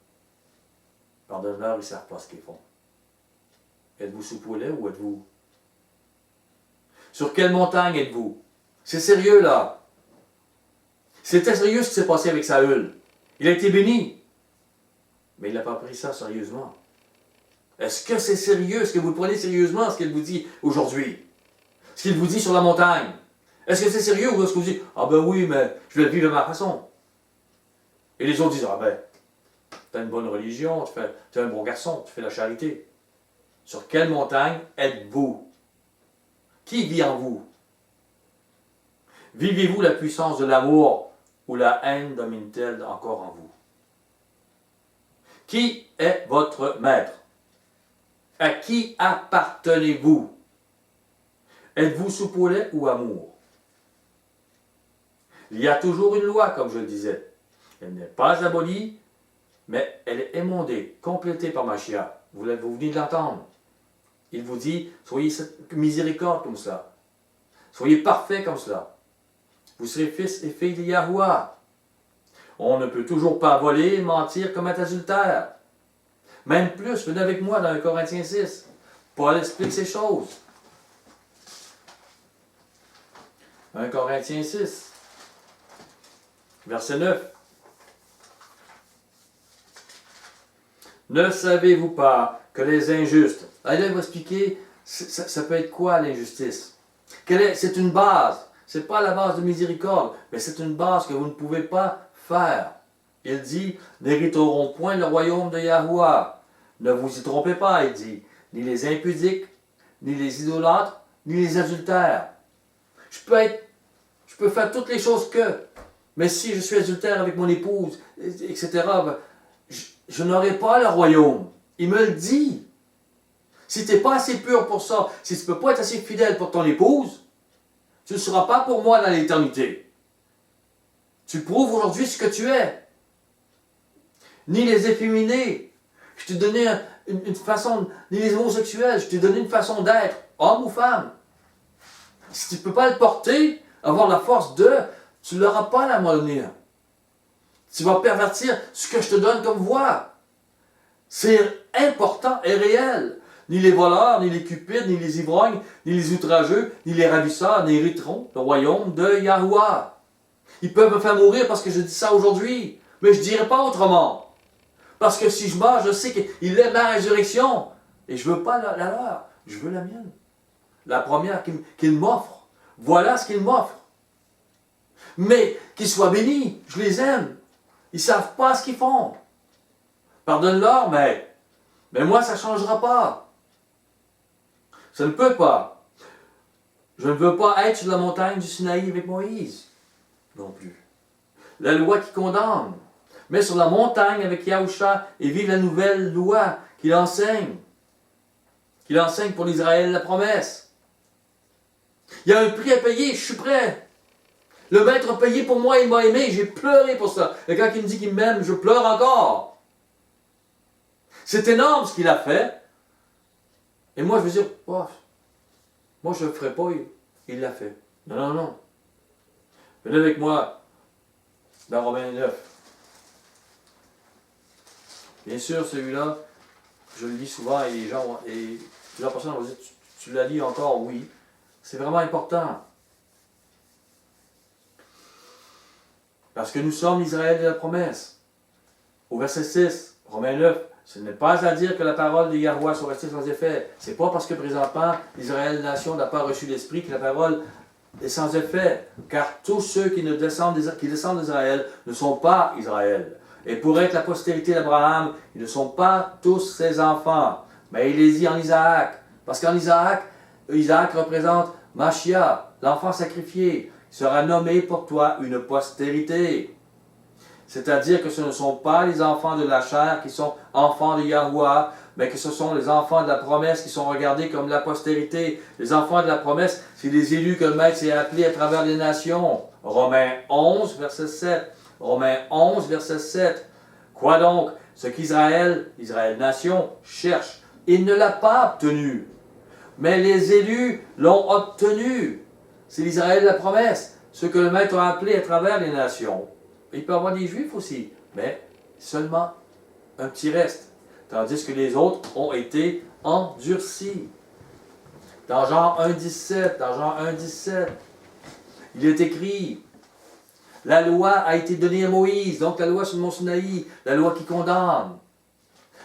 Pardonne-leur, ils ne savent pas ce qu'ils font. Êtes-vous sous poulet ou êtes-vous? Sur quelle montagne êtes-vous? C'est sérieux là. C'était sérieux ce qui s'est passé avec Saül. Il a été béni. Mais il n'a pas pris ça sérieusement. Est-ce que c'est sérieux? Est-ce que vous le prenez sérieusement ce qu'il vous dit aujourd'hui? Ce qu'il vous dit sur la montagne? Est-ce que c'est sérieux ou est-ce que vous dites, ah ben oui, mais je vais le vivre de ma façon? Et les autres disent, ah ben, tu as une bonne religion, tu es un bon garçon, tu fais la charité. Sur quelle montagne êtes-vous? Qui vit en vous? Vivez-vous la puissance de l'amour ou la haine domine-t-elle encore en vous? Qui est votre maître? À qui appartenez-vous? Êtes-vous sous poulet ou amour? Il y a toujours une loi, comme je le disais. Elle n'est pas abolie, mais elle est émondée, complétée par Mashiach. Vous venez de l'entendre. Il vous dit, soyez miséricorde comme cela. Soyez parfaits comme cela. Vous serez fils et filles de Yahuwah. On ne peut toujours pas voler, mentir, commettre adultère. Même plus, venez avec moi dans 1 Corinthiens 6. Paul explique ces choses. 1 Corinthiens 6, verset 9. Ne savez-vous pas que les injustes... Allez, il va expliquer, ça peut être quoi l'injustice? C'est une base. Ce n'est pas la base de miséricorde, mais c'est une base que vous ne pouvez pas faire. Il dit, n'hériteront point le royaume de Yahuwah. Ne vous y trompez pas, il dit, ni les impudiques, ni les idolâtres, ni les adultères. Je peux faire toutes les choses que, mais si je suis adultère avec mon épouse, etc., ben, je n'aurai pas le royaume. Il me le dit. Si tu n'es pas assez pur pour ça, si tu ne peux pas être assez fidèle pour ton épouse, Tu ne seras pas pour moi dans l'éternité. Tu prouves aujourd'hui ce que tu es. Ni les efféminés. Je t'ai donné une façon, ni les homosexuels, je t'ai donné une façon d'être, homme ou femme. Si tu ne peux pas le porter, avoir la force de, tu ne l'auras pas à la donné. Tu vas pervertir ce que je te donne comme voie. C'est important et réel. Ni les voleurs, ni les cupides, ni les ivrognes, ni les outrageux, ni les ravisseurs n'hériteront le royaume de Yahweh. Ils peuvent me faire mourir parce que je dis ça aujourd'hui, mais je ne dirai pas autrement. Parce que si je meurs, je sais qu'il est ma résurrection. Et je ne veux pas la leur, je veux la mienne. La première qu'il m'offre. Voilà ce qu'il m'offre. Mais qu'ils soient bénis, je les aime. Ils ne savent pas ce qu'ils font. Pardonne-leur, mais moi, ça ne changera pas. Ça ne peut pas. Je ne veux pas être sur la montagne du Sinaï avec Moïse. Non plus. La loi qui condamne. Mais sur la montagne avec Yahusha et vive la nouvelle loi qu'il enseigne. Qu'il enseigne pour l'Israël la promesse. Il y a un prix à payer, je suis prêt. Le maître a payé pour moi, il m'a aimé, j'ai pleuré pour ça. Et quand il me dit qu'il m'aime, je pleure encore. C'est énorme ce qu'il a fait. Et moi, je veux dire, oh, moi, je ne le ferai pas, il l'a fait. Non, non, non. Venez avec moi dans Romains 9. Bien sûr, celui-là, je le lis souvent et les gens, et plusieurs personnes vont dire, tu l'as lu encore? Oui. C'est vraiment important. Parce que nous sommes l'Israël de la promesse. Au verset 6, Romains 9, ce n'est pas à dire que la parole de Yahweh soit restée sans effet. Ce n'est pas parce que présentement, l'Israël nation n'a pas reçu l'Esprit que la parole est sans effet. Car tous ceux qui descendent d'Israël ne sont pas Israël. Et pour être la postérité d'Abraham, ils ne sont pas tous ses enfants. Mais il les dit en Isaac. Parce qu'en Isaac représente Mashiach, l'enfant sacrifié. Il sera nommé pour toi une postérité. C'est-à-dire que ce ne sont pas les enfants de la chair qui sont enfants de Yahweh, mais que ce sont les enfants de la promesse qui sont regardés comme la postérité. Les enfants de la promesse, c'est les élus que le Maître s'est appelé à travers les nations. Romains 11, verset 7. Romains 11, verset 7. Quoi donc? Ce qu'Israël, nation, cherche. Il ne l'a pas obtenu. Mais les élus l'ont obtenu. C'est l'Israël de la promesse. Ce que le Maître a appelé à travers les nations. Il peut y avoir des Juifs aussi, mais seulement un petit reste. Tandis que les autres ont été endurcis. Dans Jean 1,17, il est écrit, la loi a été donnée à Moïse, donc la loi sur le mont Sinaï, la loi qui condamne.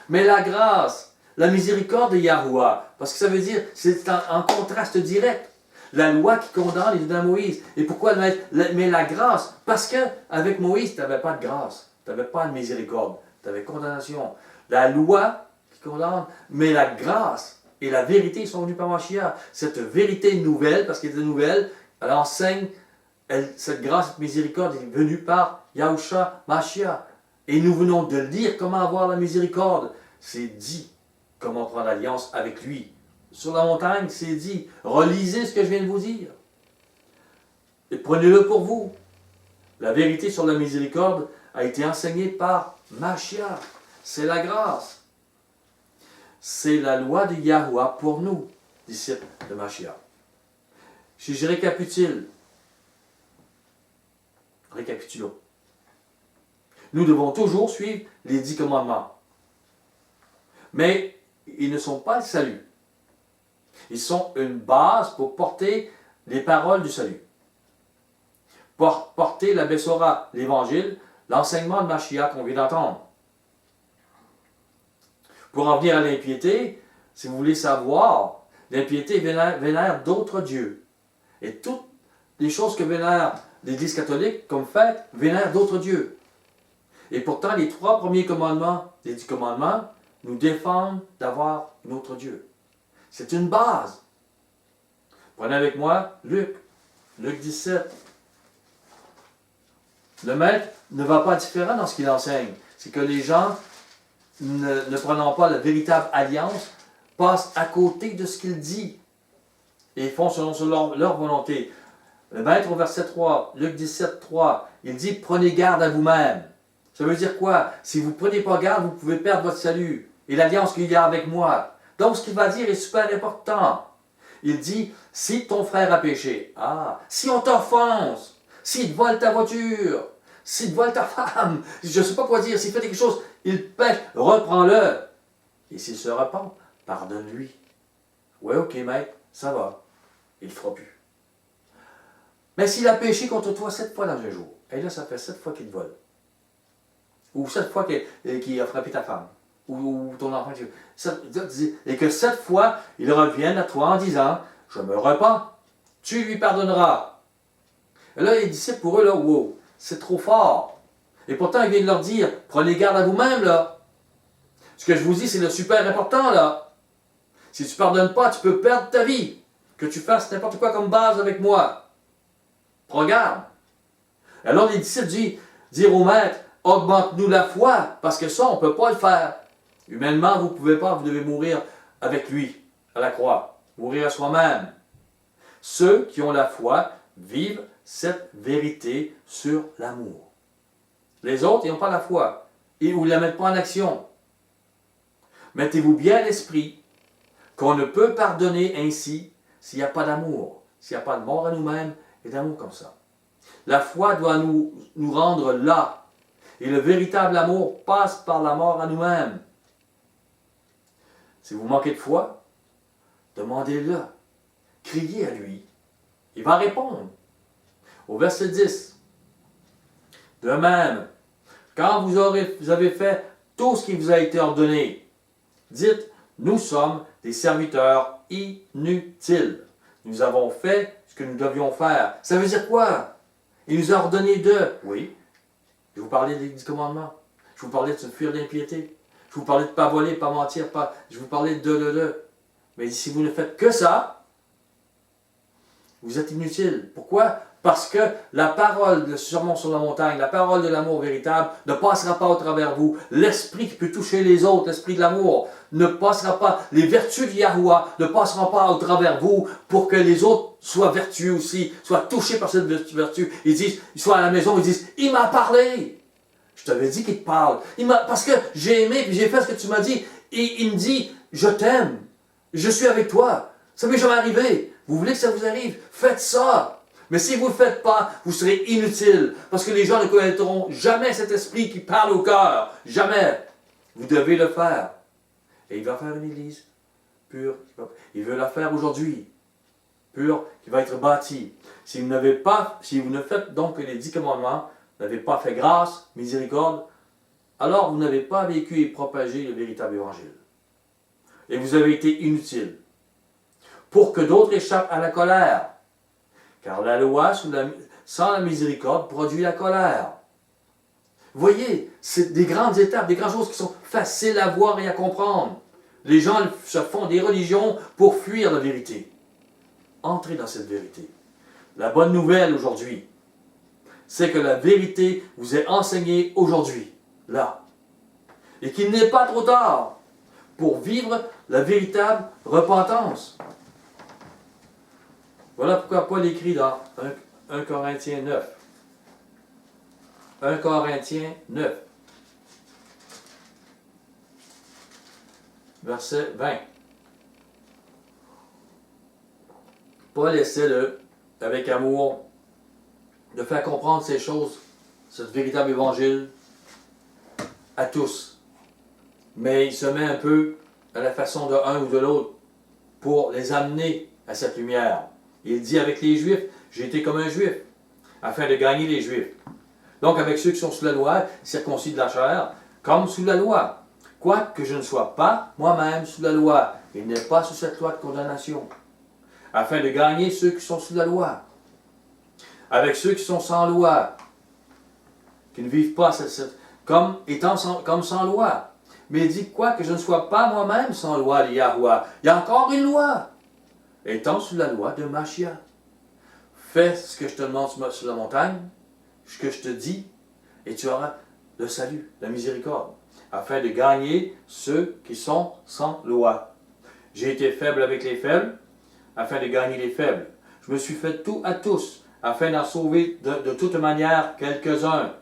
Mais la grâce, la miséricorde de Yahweh, parce que ça veut dire, c'est en contraste direct. La loi qui condamne est donnée à Moïse. Et pourquoi mais la grâce? Parce qu'avec Moïse, tu n'avais pas de grâce. Tu n'avais pas de miséricorde. Tu avais condamnation. La loi qui condamne, mais la grâce et la vérité sont venues par Mashiach. Cette vérité nouvelle, parce qu'elle est nouvelle, elle enseigne, cette grâce, cette miséricorde est venue par Yahusha Mashiach. Et nous venons de lire comment avoir la miséricorde. C'est dit comment prendre alliance avec lui. Sur la montagne, c'est dit, relisez ce que je viens de vous dire. Et prenez-le pour vous. La vérité sur la miséricorde a été enseignée par Mashiach. C'est la grâce. C'est la loi de Yahweh pour nous, disciples de Mashiach. Si je récapitulons. Nous devons toujours suivre les 10 commandements. Mais ils ne sont pas le salut. Ils sont une base pour porter les paroles du salut. Pour porter la Bessora, l'évangile, l'enseignement de Mashiach qu'on vient d'entendre. Pour en venir à l'impiété, si vous voulez savoir, l'impiété vénère d'autres dieux. Et toutes les choses que vénère l'Église catholique comme fête, vénèrent d'autres dieux. Et pourtant, les 3 premiers commandements, les 10 commandements, nous défendent d'avoir un autre Dieu. C'est une base. Prenez avec moi Luc 17. Le maître ne va pas différent dans ce qu'il enseigne. C'est que les gens, ne prenant pas la véritable alliance, passent à côté de ce qu'il dit. Et font selon leur volonté. Le maître au verset 3, Luc 17, 3, il dit « Prenez garde à vous-même ». Ça veut dire quoi? Si vous ne prenez pas garde, vous pouvez perdre votre salut et l'alliance qu'il y a avec moi. Donc, ce qu'il va dire est super important. Il dit « Si ton frère a péché, si on t'offense, s'il te vole ta voiture, s'il te vole ta femme, je ne sais pas quoi dire, s'il fait quelque chose, il pêche, reprends-le. Et s'il se repent, pardonne-lui. Ouais, ok, maître, ça va. Il ne le fera plus. Mais s'il a péché contre toi 7 fois dans un jour, et là, ça fait 7 fois qu'il te vole. Ou 7 fois qu'il a frappé ta femme. Ou ton enfant. Et que 7 fois, il revienne à toi en disant « Je me repens, tu lui pardonneras. » Et là, les disciples, pour eux, là, wow, c'est trop fort. Et pourtant, il vient de leur dire « Prenez garde à vous-même, là. » Ce que je vous dis, c'est le super important, là. Si tu ne pardonnes pas, tu peux perdre ta vie. Que tu fasses n'importe quoi comme base avec moi. Prends garde. Alors les disciples dirent au maître, augmente-nous la foi, parce que ça, on ne peut pas le faire. Humainement, vous ne pouvez pas, vous devez mourir avec lui, à la croix. Mourir à soi-même. Ceux qui ont la foi vivent cette vérité sur l'amour. Les autres, ils n'ont pas la foi. Ils ne la mettent pas en action. Mettez-vous bien à l'esprit qu'on ne peut pardonner ainsi s'il n'y a pas d'amour, s'il n'y a pas de mort à nous-mêmes et d'amour comme ça. La foi doit nous rendre là. Et le véritable amour passe par la mort à nous-mêmes. Si vous manquez de foi, demandez-le. Criez à lui. Il va répondre. Au verset 10. De même, quand vous avez fait tout ce qui vous a été ordonné, dites, nous sommes des serviteurs inutiles. Nous avons fait ce que nous devions faire. Ça veut dire quoi? Il nous a ordonné de... Oui, je vous parlais des 10 commandements. Je vous parlais de se fuir d'impiété. Je vous parlais de ne pas voler, pas mentir, je vous parlais de. Mais si vous ne faites que ça, vous êtes inutile. Pourquoi? Parce que la parole de sermon sur la montagne, la parole de l'amour véritable ne passera pas au travers vous. L'esprit qui peut toucher les autres, l'esprit de l'amour, ne passera pas. Les vertus de Yahuwah ne passeront pas au travers vous pour que les autres soient vertueux aussi, soient touchés par cette vertu. Ils soient à la maison, ils disent, il m'a parlé. Je t'avais dit qu'il te parle. Parce que j'ai aimé, puis j'ai fait ce que tu m'as dit. Et il me dit, je t'aime. Je suis avec toi. Ça m'est jamais arrivé. Vous voulez que ça vous arrive? Faites ça. Mais si vous ne le faites pas, vous serez inutile. Parce que les gens ne connaîtront jamais cet esprit qui parle au cœur. Jamais. Vous devez le faire. Et il va faire une église pure. Il veut la faire aujourd'hui. Pure, qui va être bâtie. Si vous ne faites donc que les 10 commandements, n'avez pas fait grâce, miséricorde, alors vous n'avez pas vécu et propagé le véritable évangile. Et vous avez été inutile. Pour que d'autres échappent à la colère. Car la loi, sans la miséricorde, produit la colère. Vous voyez, c'est des grandes étapes, des grandes choses qui sont faciles à voir et à comprendre. Les gens se font des religions pour fuir la vérité. Entrez dans cette vérité. La bonne nouvelle aujourd'hui, c'est que la vérité vous est enseignée aujourd'hui, là. Et qu'il n'est pas trop tard pour vivre la véritable repentance. Voilà pourquoi Paul écrit dans 1 Corinthiens 9. 1 Corinthiens 9. Verset 20. Paul essaie avec amour, de faire comprendre ces choses, ce véritable évangile, à tous. Mais il se met un peu à la façon de un ou de l'autre pour les amener à cette lumière. Il dit avec les Juifs, j'ai été comme un Juif, afin de gagner les Juifs. Donc avec ceux qui sont sous la loi, circoncis de la chair, comme sous la loi. Quoique je ne sois pas moi-même sous la loi, il n'est pas sous cette loi de condamnation. Afin de gagner ceux qui sont sous la loi. Avec ceux qui sont sans loi, qui ne vivent pas comme étant comme sans loi. Mais il dit quoi? Que je ne sois pas moi-même sans loi, dit Yahuwah. Il y a encore une loi. Étant sous la loi de Mashiach. Fais ce que je te demande sur la montagne, ce que je te dis, et tu auras le salut, la miséricorde, afin de gagner ceux qui sont sans loi. J'ai été faible avec les faibles, afin de gagner les faibles. Je me suis fait tout à tous, afin d'en sauver de toute manière quelques-uns.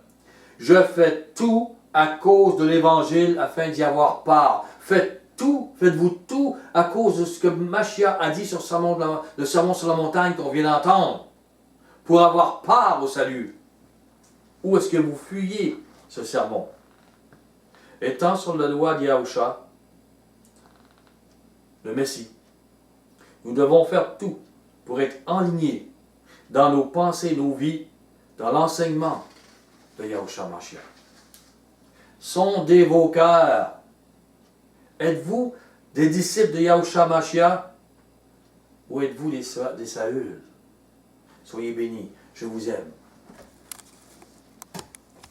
Je fais tout à cause de l'Évangile afin d'y avoir part. Faites-vous tout à cause de ce que Mashiach a dit sur le sermon sur la montagne qu'on vient d'entendre, pour avoir part au salut. Où est-ce que vous fuyez ce sermon? Étant sur la loi d'Yahushua, le Messie, nous devons faire tout pour être enlignés dans nos pensées, nos vies, dans l'enseignement de Yahushua Mashiach. Sondez vos cœurs. Êtes-vous des disciples de Yahushua Mashiach ou êtes-vous des Saül? Soyez bénis. Je vous aime.